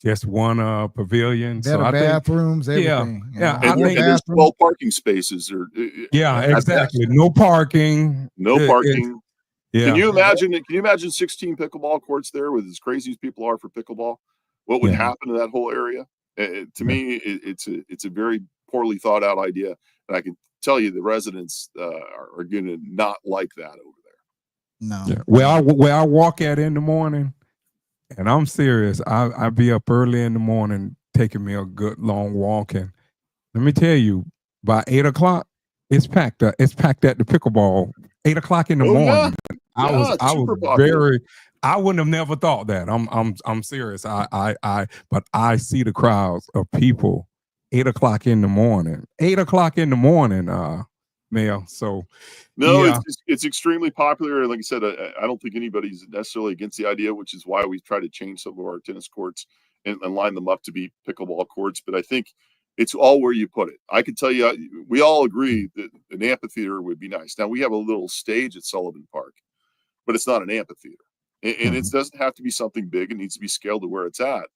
just one pavilion. Better so I bathrooms, think, everything. And there's 12 parking spaces. Exactly. No parking. No parking. Yeah. Can you imagine 16 pickleball courts there with as crazy as people are for pickleball? What would happen to that whole area? To me, it's a very poorly thought out idea, and I can tell you the residents are going to not like that over there. No. Yeah. Where I walk at in the morning, and I'm serious, I be up early in the morning taking me a good long walk, and let me tell you, by 8 o'clock, it's packed up. It's packed at the pickleball. 8 o'clock in the morning. Yeah. I wouldn't have never thought that. I'm serious. But I see the crowds of people 8 o'clock in the morning. 8 o'clock in the morning, Mayor. So it's extremely popular. Like I said, I don't think anybody's necessarily against the idea, which is why we've tried to change some of our tennis courts and line them up to be pickleball courts. But I think it's all where you put it. I can tell you, we all agree that an amphitheater would be nice. Now, we have a little stage at Sullivan Park, but it's not an amphitheater. And it doesn't have to be something big. It needs to be scaled to where it's at.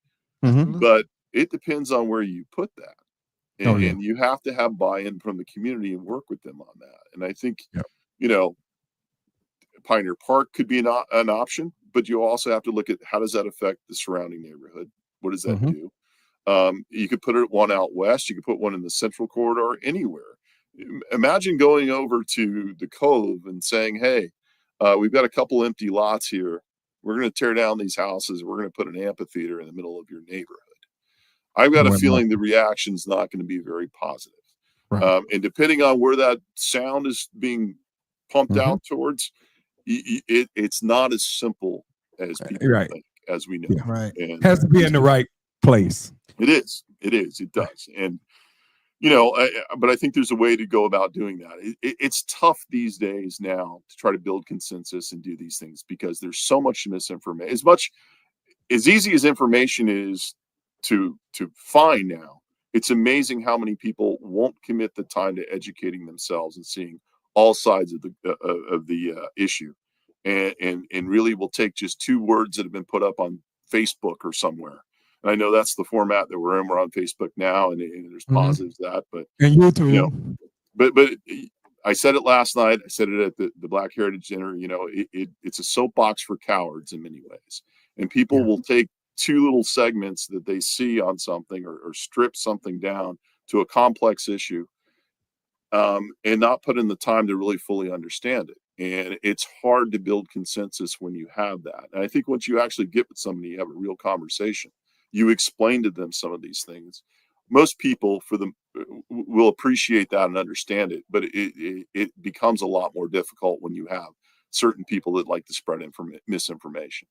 But it depends on where you put that. And you have to have buy-in from the community and work with them on that. And I think, Pioneer Park could be an option, but you also have to look at how does that affect the surrounding neighborhood? What does that do? You could put one out west. You could put one in the central corridor, anywhere. Imagine going over to the Cove and saying, hey, we've got a couple empty lots here. We're going to tear down these houses. We're going to put an amphitheater in the middle of your neighborhood. I've got a Well, feeling the reaction's not going to be very positive. right. And depending on where that sound is being pumped Mhm. out towards, it's not as simple as people Right. think, as we know. Yeah. Right. And Has to be in the right place. it is. It does. And but I think there's a way to go about doing that. It's tough these days now to try to build consensus and do these things because there's so much misinformation. As easy as information is to find now, it's amazing how many people won't commit the time to educating themselves and seeing all sides of the issue, and really will take just two words that have been put up on Facebook or somewhere. And I know that's the format that we're in. We're on Facebook now, and there's Mhm. positives to that, but And YouTube. you know, but I said it last night. I said it at the Black Heritage Dinner. It's a soapbox for cowards in many ways, and people Yeah. will take two little segments that they see on something or strip something down to a complex issue, and not put in the time to really fully understand it. And it's hard to build consensus when you have that. And I think once you actually get with somebody, you have a real conversation, you explain to them some of these things. Most people will appreciate that and understand it, but it becomes a lot more difficult when you have certain people that like to spread misinformation.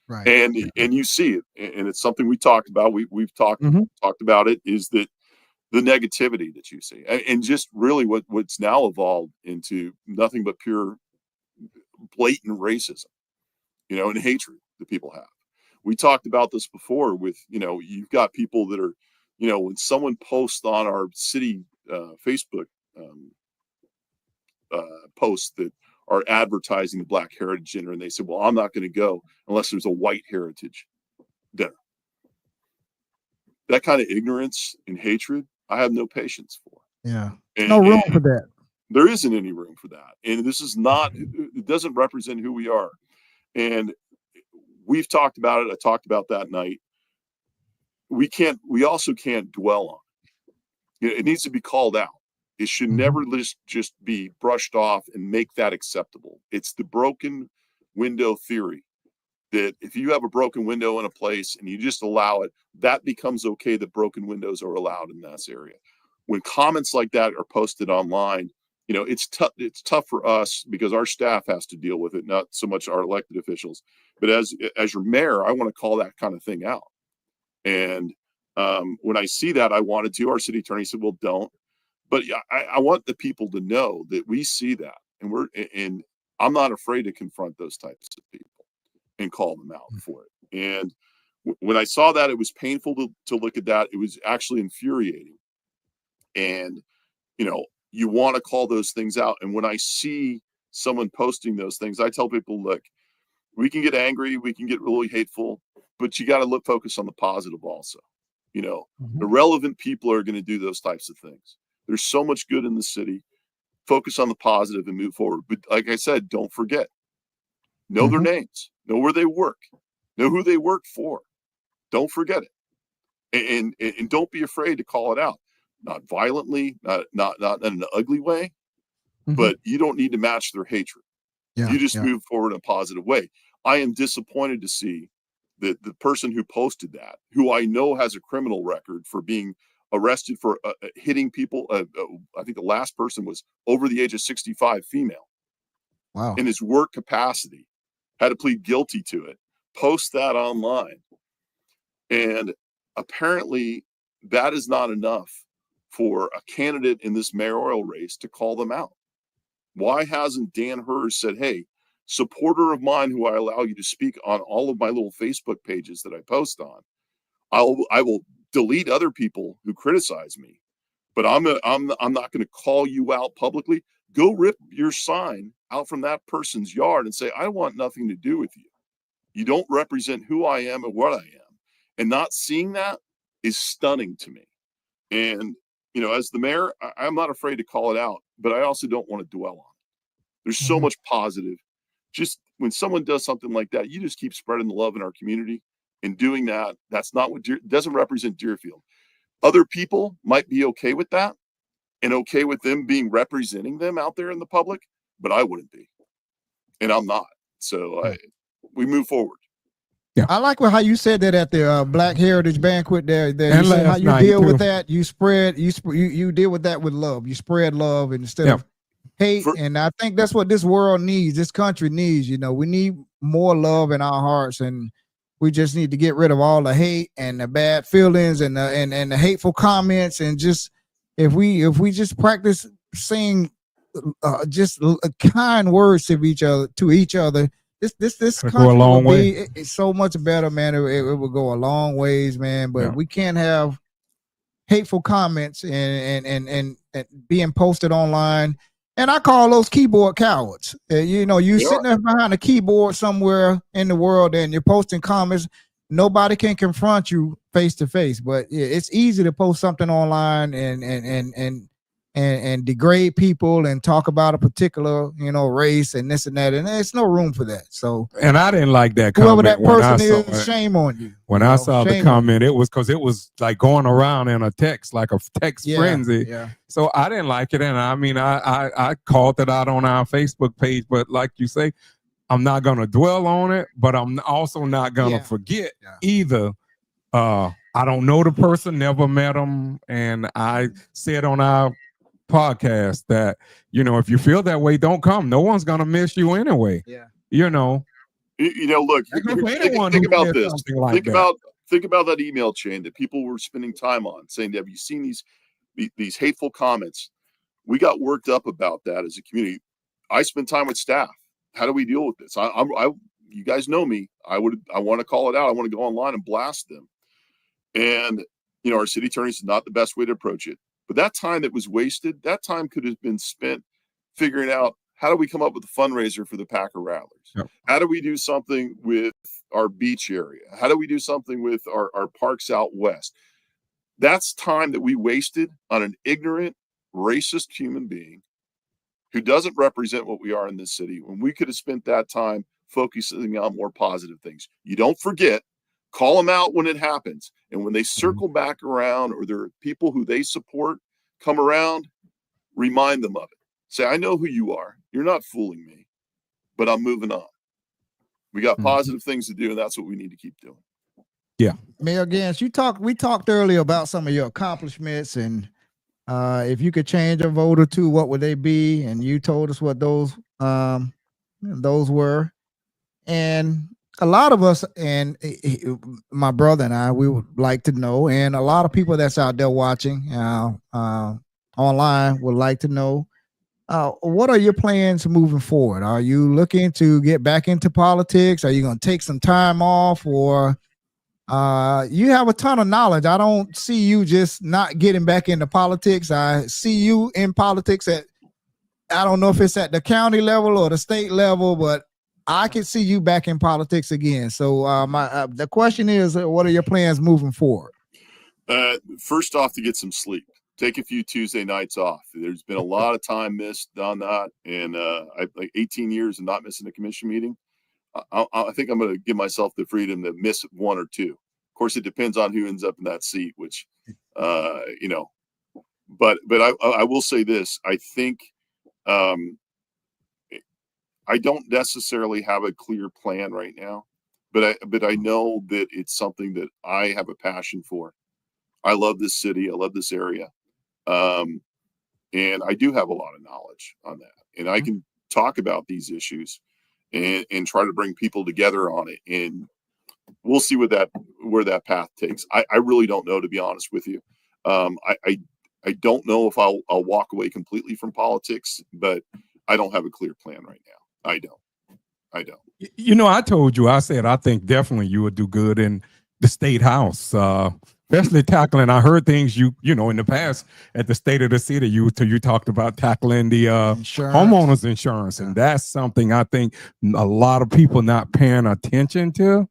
Right. And you see it, and it's something we talked about. We've talked Mhm. about it. Is that the negativity that you see, and just really what's now evolved into nothing but pure blatant racism, and hatred that people have. We talked about this before with, you've got people that are, when someone posts on our city Facebook um, posts that are advertising the Black Heritage Dinner, and they say, well, I'm not going to go unless there's a white heritage dinner. That kind of ignorance and hatred, I have no patience for. Yeah. And, No room and for that. there isn't any room for that. And this is not, it doesn't represent who we are. And we've talked about it. I talked about that night. We also can't dwell on it. It needs to be called out. It should never just be brushed off and make that acceptable. It's the broken window theory that if you have a broken window in a place and you just allow it, that becomes okay that broken windows are allowed in this area. When comments like that are posted online, it's tough for us because our staff has to deal with it, not so much our elected officials. But as your mayor, I want to call that kind of thing out. And when I see that, I wanted to. Our city attorney said, well, don't. But I want the people to know that we see that, and I'm not afraid to confront those types of people and call them out for it. And when I saw that, it was painful to look at that. It was actually infuriating. And, you want to call those things out. And when I see someone posting those things, I tell people, look, we can get angry, we can get really hateful, but you got to focus on the positive also. Irrelevant people are going to do those types of things. There's so much good in the city. Focus on the positive and move forward. But like I said, don't forget, know their names, know where they work, know who they work for. Don't forget it, and don't be afraid to call it out. Not violently, not in an ugly way, but you don't need to match their hatred. Yeah. You just Yeah. move forward in a positive way. I am disappointed to see that the person who posted that, who I know has a criminal record for being arrested for hitting people. I think the last person was over the age of 65, female, Wow. in his work capacity, had to plead guilty to it, post that online. And apparently that is not enough for a candidate in this mayoral race to call them out. Why hasn't Dan Hers said, hey, supporter of mine who I allow you to speak on all of my little Facebook pages that I post on, I will delete other people who criticize me, but I'm not going to call you out publicly. Go rip your sign out from that person's yard and say, I want nothing to do with you. You don't represent who I am and what I am. And not seeing that is stunning to me. And, as the mayor, I'm not afraid to call it out, but I also don't want to dwell on it. There's so much positive. Just when someone does something like that, you just keep spreading the love in our community and doing that. That's not what doesn't represent Deerfield. Other people might be okay with that and okay with them being representing them out there in the public, but I wouldn't be, and I'm not. So we move forward. I like how you said that at the Black Heritage Banquet there. You And said how last you night, deal too. with that. You deal with that with love. You spread love instead of hate. And I think that's what this world needs. This country needs. We need more love in our hearts, and we just need to get rid of all the hate and the bad feelings and the hateful comments. And just if we just practice saying just kind words to each other, this It'll go a country long would way. be it's so much better, man. It would go a long ways, man. But we can't have hateful comments and being posted online. And I call those keyboard cowards. You sitting there behind a keyboard somewhere in the world and you're posting comments. Nobody can confront you face to face, but it's easy to post something online and degrade people and talk about a particular, race and this and that. And there's no room for that. So, and I didn't like that whoever comment that person is, shame on you. When I saw the comment, it was because it was like going around in a text, like a text frenzy. Yeah. So I didn't like it. And I mean, I called it out on our Facebook page, but like you say, I'm not going to dwell on it, but I'm also not going to forget either. I don't know the person, never met them. And I said on our podcast that, if you feel that way, don't come. No one's going to miss you anyway. Yeah. Look, think about this. Think about that email chain that people were spending time on, saying, have you seen these hateful comments? We got worked up about that as a community. I spend time with staff. How do we deal with this? You guys know me. I want to call it out. I want to go online and blast them. And, our city attorney is not the best way to approach it. But that time that was wasted, that time could have been spent figuring out how do we come up with a fundraiser for the Packer Rattlers? Yep. How do we do something with our beach area? How do we do something with our parks out west? That's time that we wasted on an ignorant, racist human being who doesn't represent what we are in this city, when we could have spent that time focusing on more positive things. You don't forget, call them out when it happens. And when they circle back around, or there are people who they support come around, remind them of it. Say, I know who you are. You're not fooling me, but I'm moving on. We got positive things to do, and that's what we need to keep doing. Yeah. Mayor Ganz, we talked earlier about some of your accomplishments, and if you could change a vote or two, what would they be? And you told us what those were. And a lot of us, and my brother and I, we would like to know, and a lot of people that's out there watching online would like to know, what are your plans moving forward? Are you looking to get back into politics? Are you going to take some time off, or you have a ton of knowledge? I don't see you just not getting back into politics. I see you in politics I don't know if it's at the county level or the state level, but I can see you back in politics again. So the question is, what are your plans moving forward? First off, to get some sleep. Take a few Tuesday nights off. There's been a lot of time missed on that, and I've like 18 years of not missing a commission meeting. I think I'm going to give myself the freedom to miss one or two. Of course, it depends on who ends up in that seat, which, But I will say this. I think I don't necessarily have a clear plan right now, but I know that it's something that I have a passion for. I love this city. I love this area. And I do have a lot of knowledge on that, and I can talk about these issues and try to bring people together on it. And we'll see where that path takes. I really don't know, to be honest with you. I don't know if I'll walk away completely from politics, but I don't have a clear plan right now. I don't. I told you, I said, I think definitely you would do good in the state house, especially tackling. I heard things in the past at the State of the City, you talked about tackling the homeowners insurance. And that's something I think a lot of people not paying attention to.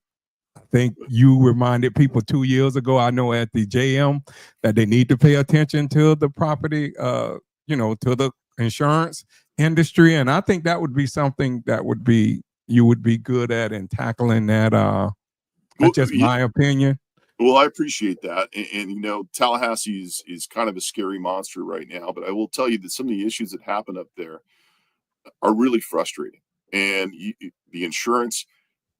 I think you reminded people 2 years ago, I know at the JM, that they need to pay attention to the property, to the insurance industry. And I think that would be something that you would be good at in tackling that. That's just my opinion. Well, I appreciate that. And Tallahassee is kind of a scary monster right now, but I will tell you that some of the issues that happen up there are really frustrating. And the insurance,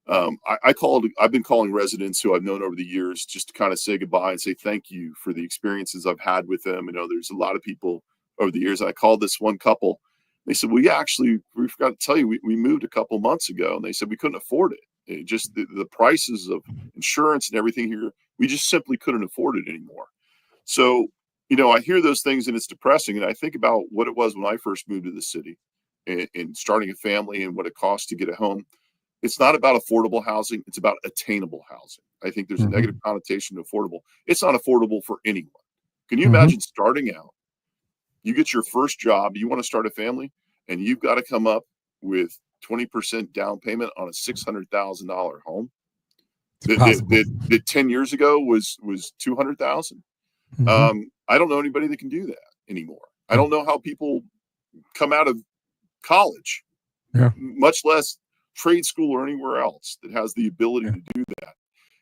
I've been calling residents who I've known over the years just to kind of say goodbye and say thank you for the experiences I've had with them. You know, there's a lot of people over the years. I called this one couple. They said, well, yeah, actually, we forgot to tell you, we moved a couple months ago. And they said we couldn't afford it. Just the prices of insurance and everything here, we just simply couldn't afford it anymore. So, you know, I hear those things and it's depressing. And I think about what it was when I first moved to the city and starting a family and what it costs to get a home. It's not about affordable housing. It's about attainable housing. I think there's a negative connotation to affordable. It's not affordable for anyone. Can you imagine starting out? You get your first job, you want to start a family, and you've got to come up with 20% down payment on a $600,000 home that 10 years ago was $200,000. I don't know anybody that can do that anymore. I don't know how people come out of college, much less trade school or anywhere else, that has the ability to do that.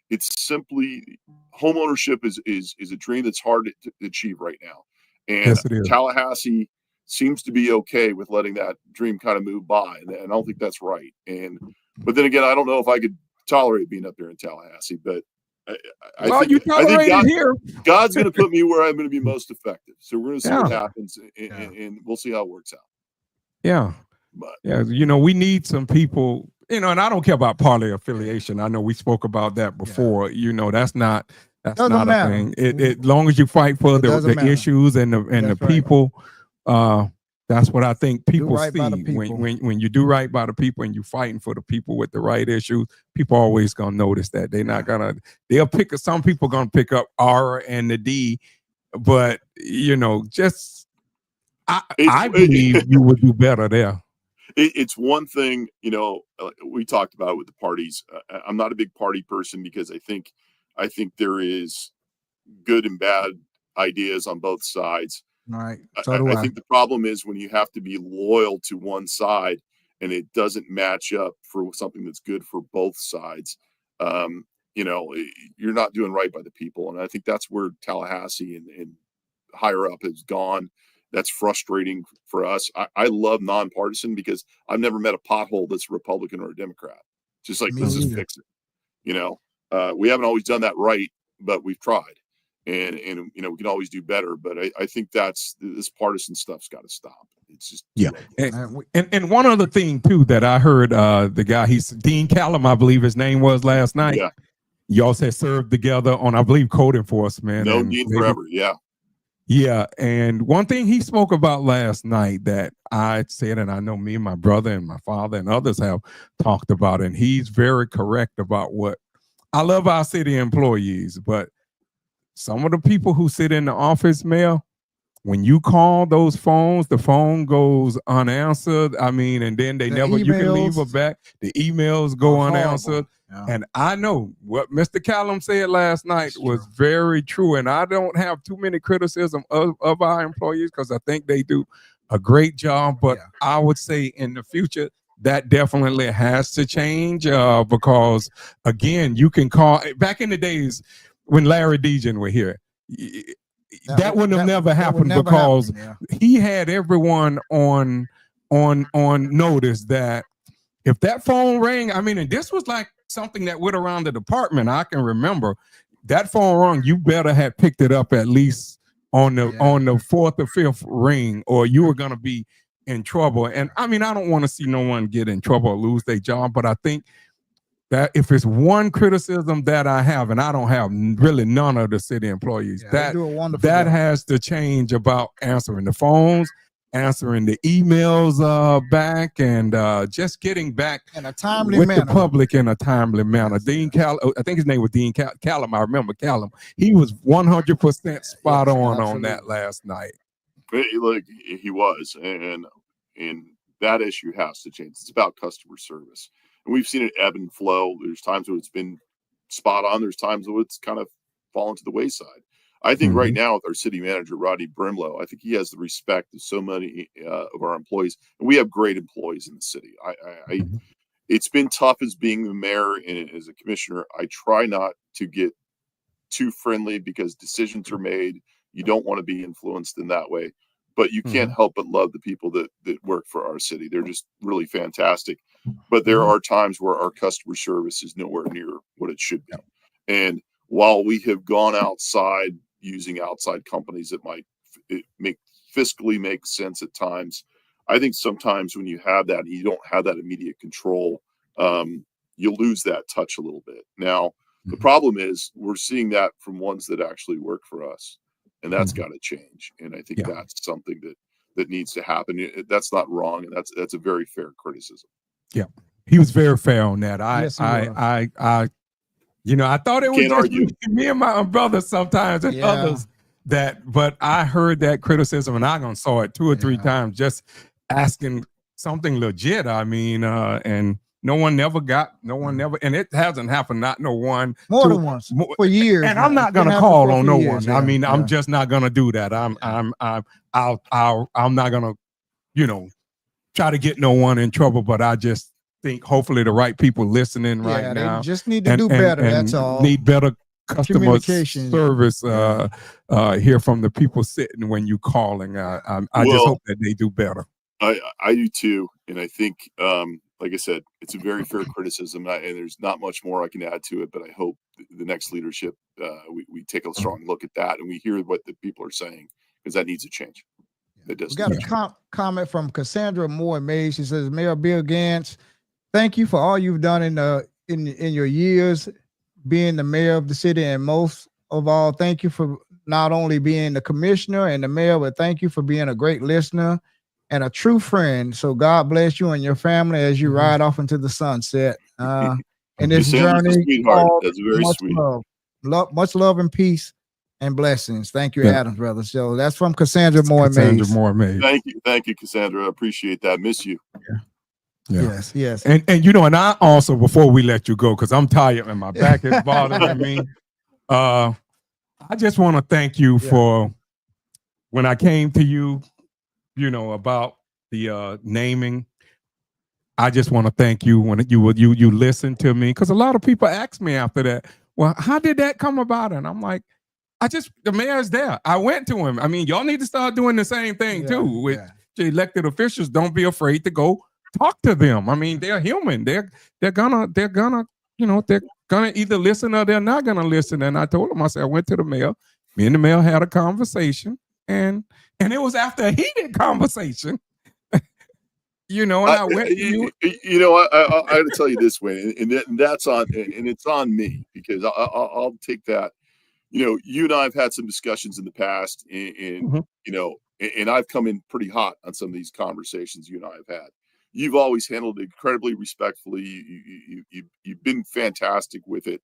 It's simply home ownership is a dream that's hard to achieve right now. And Tallahassee seems to be okay with letting that dream kind of move by. And I don't think that's right. But then again, I don't know if I could tolerate being up there in Tallahassee, but I think God's going to put me where I'm going to be most effective. So we're going to see what happens and we'll see how it works out. Yeah. But you know, we need some people, you know, and I don't care about party affiliation. I know we spoke about that before. You know, that's not a thing. As long as you fight for the issues and the people, that's what I think people see. When you do right by the people and you fighting for the people with the right issues, people always gonna notice that. They're not gonna. They'll pick. Some people gonna pick up R and the D, but you know, just I believe you would do better there. It's one thing, you know, we talked about it with the parties. I'm not a big party person because I think there is good and bad ideas on both sides. Right. So I think the problem is when you have to be loyal to one side and it doesn't match up for something that's good for both sides. You know, you're not doing right by the people. And I think that's where Tallahassee and higher up has gone. That's frustrating for us. I love nonpartisan because I've never met a pothole that's a Republican or a Democrat. Just like, let's just fix it. You know, we haven't always done that right, but we've tried. And you know, we can always do better. But I think this partisan stuff's got to stop. It's just and one other thing too that I heard the guy, he's Dean Callum, I believe his name was last night. Yeah. Y'all said served together on, I believe, code enforcement. No Dean forever. Yeah. Yeah, and one thing he spoke about last night that I said, and I know me and my brother and my father and others have talked about, and he's very correct about what I love our city employees, but some of the people who sit in the office, Mayor, when you call those phones, the phone goes unanswered. I mean, and then you can leave it back. The emails go unanswered. Yeah. And I know what Mr. Callum said last night was very true. And I don't have too many criticism of our employees because I think they do a great job. But I would say in the future, that definitely has to change because, again, you can call. Back in the days when Larry Dejan were here, that would have never happened because he had everyone on notice that if that phone rang, I mean, and this was like something that went around the department. I can remember that phone rang. You better have picked it up at least on the fourth or fifth ring, or you were gonna be in trouble. And I mean, I don't want to see no one get in trouble or lose their job, but I think that if it's one criticism that I have, and I don't have really none of the city employees, that has to change about answering the phones, answering the emails back, and just getting back in a timely with manner. The public in a timely manner. Dean Callum, I think his name was Dean Callum. I remember Callum. He was 100% spot on that last night. Look, he was, and that issue has to change. It's about customer service. And we've seen it ebb and flow. There's times when it's been spot on. There's times when it's kind of fallen to the wayside. I think right now with our city manager, Rodney Brimlow, I think he has the respect of so many of our employees. And we have great employees in the city. It's been tough as being the mayor and as a commissioner. I try not to get too friendly because decisions are made. You don't want to be influenced in that way. But you can't help but love the people that work for our city. They're just really fantastic. but there are times where our customer service is nowhere near what it should be. And while we have gone outside using outside companies that might fiscally make sense at times, I think sometimes when you have that, you don't have that immediate control, you lose that touch a little bit. Now, the problem is we're seeing that from ones that actually work for us, and that's got to change. And I think that's something that needs to happen. That's not wrong, and that's a very fair criticism. Yeah, he was very fair on that. Yes, I thought it was just me and my brother sometimes and others but I heard that criticism, and I saw it 2 or 3 times, just asking something legit. I mean, and no one never, and it hasn't happened. Not no one more than once for years. And I'm not gonna call on no one. I mean, I'm just not gonna do that. I'm not gonna, try to get no one in trouble. But I just think hopefully the right people listening right now just need to do better. That's all. Need better customer service here from the people sitting when you calling. I just hope that they do better. I do too, and I think, like I said, it's a very fair criticism, and there's not much more I can add to it. But I hope the next leadership, we take a strong look at that, and we hear what the people are saying, because that needs to change. It does. We got a comment from Cassandra Moore Mays. She says, Mayor Bill Ganz, thank you for all you've done in your years being the mayor of the city, and most of all, thank you for not only being the commissioner and the mayor, but thank you for being a great listener and a true friend. So God bless you and your family as you ride off into the sunset. In this journey, that's very sweet. Much love and peace and blessings. Thank you, Adams Brothers. So that's from Cassandra Moore Mays. Thank you, Cassandra. I appreciate that. Miss you. Yes. And and I also, before we let you go, because I'm tired and my back is bothering me, I just want to thank you for when I came to you, about the naming. I just want to thank you when you listened to me, because a lot of people ask me after that, well, how did that come about? And I'm like, the mayor's there. I went to him. I mean, y'all need to start doing the same thing too with the elected officials. Don't be afraid to go talk to them. I mean, they're human. They're gonna either listen or they're not gonna listen. And I told him, I said, I went to the mayor. Me and the mayor had a conversation, and it was after a heated conversation. And I went to you. I got to tell you this way, and that's on, and it's on me, because I'll take that. You and I have had some discussions in the past, and and I've come in pretty hot on some of these conversations you and I have had. You've always handled it incredibly respectfully. You've been fantastic with it,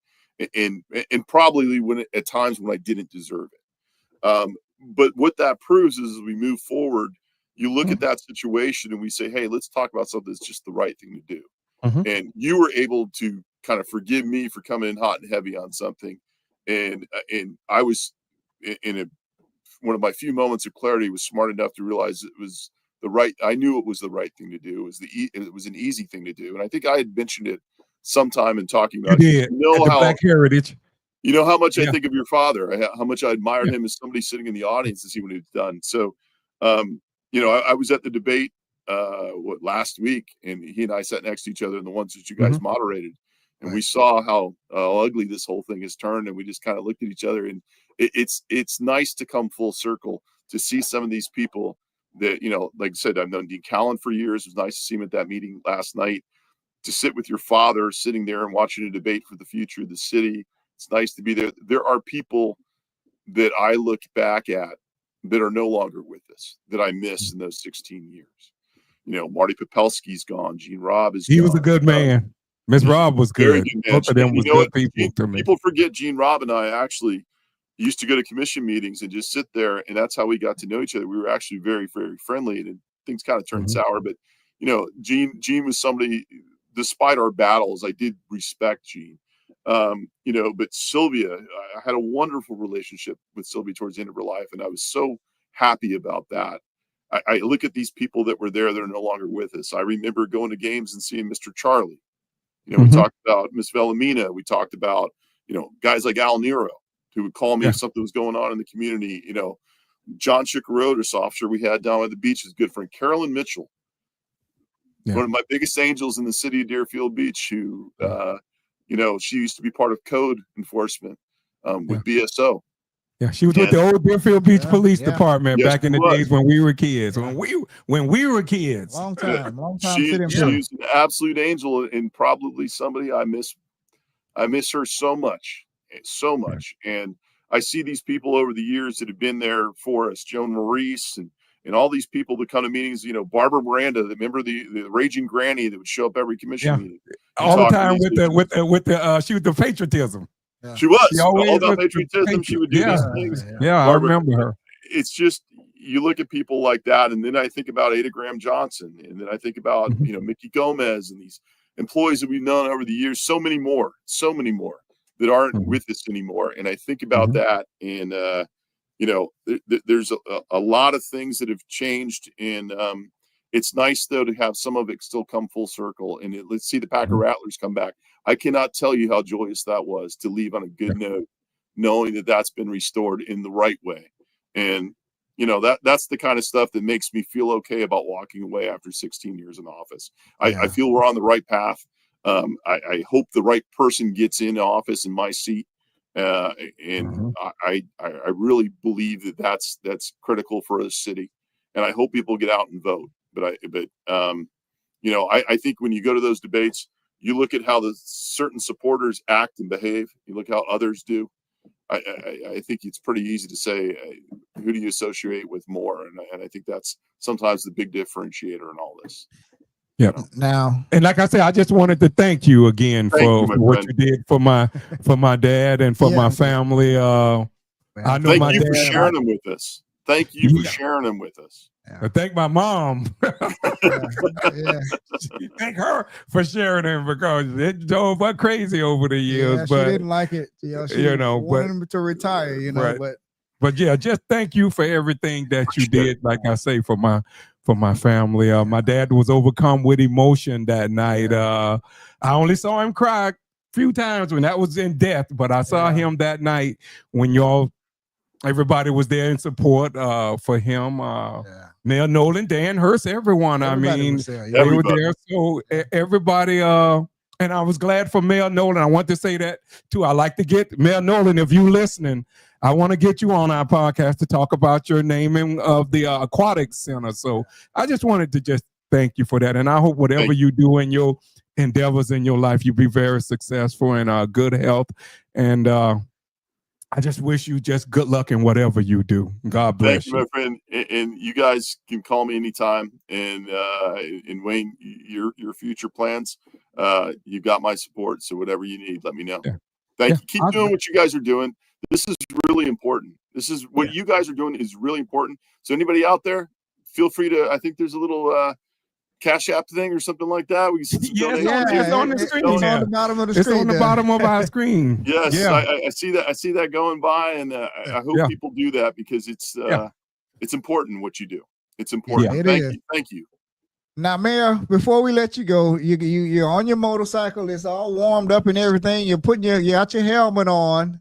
and probably at times when I didn't deserve it. But what that proves is, as we move forward, you look at that situation and we say, hey, let's talk about something that's just the right thing to do. And you were able to kind of forgive me for coming in hot and heavy on something. And I was in one of my few moments of clarity, was smart enough to realize it was I knew it was the right thing to do. It was an easy thing to do. And I think I had mentioned it sometime in talking about it. Black Heritage. You know how much I think of your father, how much I admired him as somebody sitting in the audience to see what he'd done. So, I was at the debate last week, and he and I sat next to each other in the ones that you guys moderated, and we saw how ugly this whole thing has turned, and we just kind of looked at each other, and it's nice to come full circle to see some of these people that, like I said, I've known Dean Callan for years. It was nice to see him at that meeting last night, to sit with your father sitting there and watching a debate for the future of the city. It's nice to be there. There are people that I look back at that are no longer with us, that I missed in those 16 years. Marty Popelski's gone. Gene Robb is gone. He was a good man. Miss Robb was good. Both of them was good people to me. People forget Gene Robb and I actually used to go to commission meetings and just sit there, and that's how we got to know each other. We were actually very, very friendly, and things kind of turned sour. But Gene was somebody, despite our battles, I did respect Gene. But Sylvia, I had a wonderful relationship with Sylvia towards the end of her life, and I was so happy about that. I look at these people that were there that are no longer with us. I remember going to games and seeing Mr. Charlie. We talked about Miss Vellamina. We talked about, guys like Al Nero, who would call me if something was going on in the community. John Chikarodis, officer we had down at the beach, is a good friend. Carolyn Mitchell, one of my biggest angels in the city of Deerfield Beach, who, she used to be part of code enforcement with BSO. Yeah, she was with the old Deerfield Beach Police Department back in the days when we were kids. Yeah. When we were kids. Long time. She's an absolute angel, and probably somebody I miss her so much. And I see these people over the years that have been there for us, Joan Maurice and all these people that come to meetings, Barbara Miranda, remember the raging granny that would show up every commission meeting. All the time with the patriotism. Yeah. She was all about patriotism. She would do these things. Yeah, Barbara, I remember her. It's just, you look at people like that, and then I think about Ada Graham Johnson, and then I think about Mickey Gomez and these employees that we've known over the years. So many more that aren't with us anymore. And I think about that, and there's a lot of things that have changed, and it's nice though to have some of it still come full circle. And let's see the Packer Rattlers come back. I cannot tell you how joyous that was to leave on a good note, knowing that that's been restored in the right way. And that's the kind of stuff that makes me feel okay about walking away after 16 years in office. I feel we're on the right path. I hope the right person gets in office in my seat. And I really believe that that's critical for a city, and I hope people get out and vote. But I think when you go to those debates, you look at how the certain supporters act and behave. You look how others do. I think it's pretty easy to say, who do you associate with more? And I think that's sometimes the big differentiator in all this. Yeah. Now, and like I said, I just wanted to thank you again for what you did for my dad and for my family. I know thank you for sharing them with us. Thank you for sharing them with us. Thank my mom. Thank her for sharing them, because it drove her crazy over the years. But she didn't like it. She wanted him to retire. But yeah, just thank you for everything that you did. Like I say, for my family. My dad was overcome with emotion that night. I only saw him cry a few times when that was in death, but I saw him that night when everybody was there in support for him. Mel Nolan, Dan Hurst, everyone. Everybody was there, they were there. So everybody, and I was glad for Mel Nolan. I want to say that too. I like to get Mel Nolan, if you listening, I want to get you on our podcast to talk about your naming of the aquatic center. So I just wanted to just thank you for that. And I hope whatever you do in your endeavors in your life, you be very successful and good health. And I just wish you just good luck in whatever you do. God bless you. Thank you, my friend. And you guys can call me anytime. And Wayne, your future plans, you got my support. So whatever you need, let me know. Yeah. Thank you. Keep doing what you guys are doing. This is really important. This is what you guys are doing is really important. So anybody out there, feel free to, I think there's a little Cash App thing or something like that. It's on the screen. It's on the bottom of the screen. It's on the bottom of our screen. Yes, I see that. I see that going by, and I hope people do that, because it's important what you do. It's important. Thank you. Now, Mayor, before we let you go, you're on your motorcycle. It's all warmed up and everything. You're putting you got your helmet on,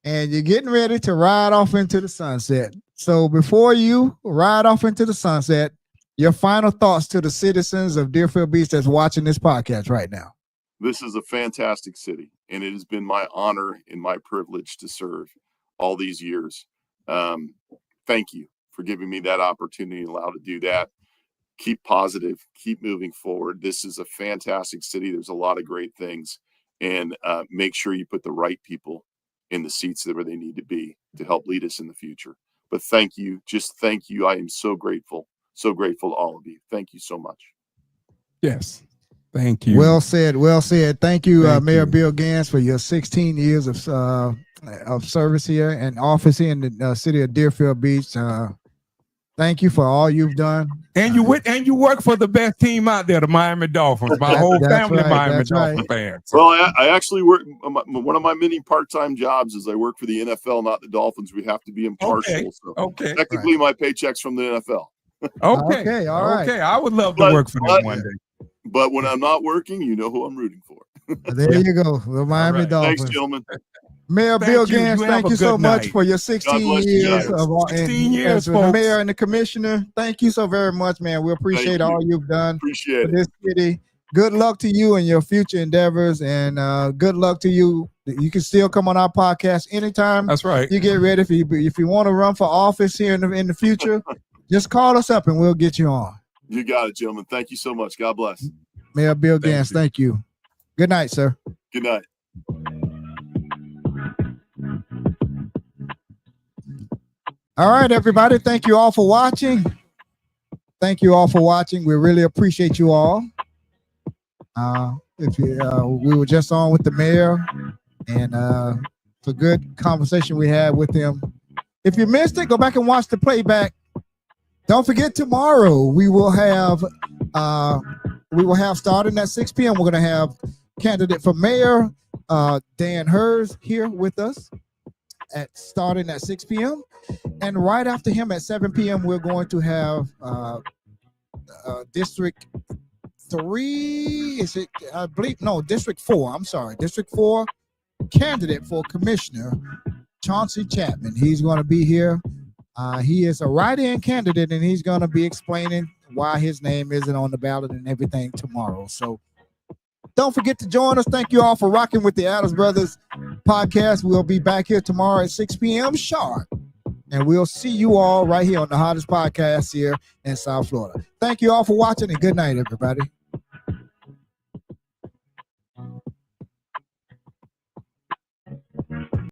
and you're getting ready to ride off into the sunset. So before you ride off into the sunset, your final thoughts to the citizens of Deerfield Beach that's watching this podcast right now. This is a fantastic city, and it has been my honor and my privilege to serve all these years. Thank you for giving me that opportunity and allow to do that. Keep positive, keep moving forward. This is a fantastic city. There's a lot of great things, and make sure you put the right people in the seats where they need to be to help lead us in the future. But thank you. Just thank you. I am so grateful. So grateful to all of you. Thank you so much. Yes. Thank you. Well said. Well said. Thank you, Mayor Bill Ganz, for your 16 years of service here and office here in the city of Deerfield Beach. Thank you for all you've done. And you work for the best team out there, the Miami Dolphins. My whole family, Miami Dolphins fans. Well, I actually work. One of my many part-time jobs is I work for the NFL, not the Dolphins. We have to be impartial. Technically, my paycheck's from the NFL. Okay. All right. Okay. I would love to work for them one day. But when I'm not working, you know who I'm rooting for. There you go. The Miami Dolphins. Thanks, gentlemen. Mayor Thank Bill you. Ganz, You have thank a you so good much night. for your God 16 bless you, years guys. of 16 years, as the folks. mayor and the commissioner. Thank you so very much, man. We appreciate you. all you've done Appreciate for it. this city. Good luck to you and your future endeavors, and good luck to you. You can still come on our podcast anytime That's right. you get ready. If you want to run for office here in the future, just call us up and we'll get you on. You got it, gentlemen. Thank you so much. God bless. Mayor Bill Ganz, thank you. Good night, sir. Good night. All right, everybody. Thank you all for watching. Thank you all for watching. We really appreciate you all. We were just on with the mayor, and it's a good conversation we had with him. If you missed it, go back and watch the playback. Don't forget, tomorrow we will have starting at 6 p.m. We're going to have candidate for mayor Dan Hers here with us starting at 6 p.m. And right after him at 7 p.m. we're going to have District 3. Is it? I believe no. District 4. I'm sorry. District 4 candidate for commissioner Chauncey Chapman. He's going to be here. He is a write-in candidate, and he's going to be explaining why his name isn't on the ballot and everything tomorrow. So don't forget to join us. Thank you all for rocking with the Adams Brothers podcast. We'll be back here tomorrow at 6 p.m. sharp, and we'll see you all right here on the hottest podcast here in South Florida. Thank you all for watching, and good night, everybody.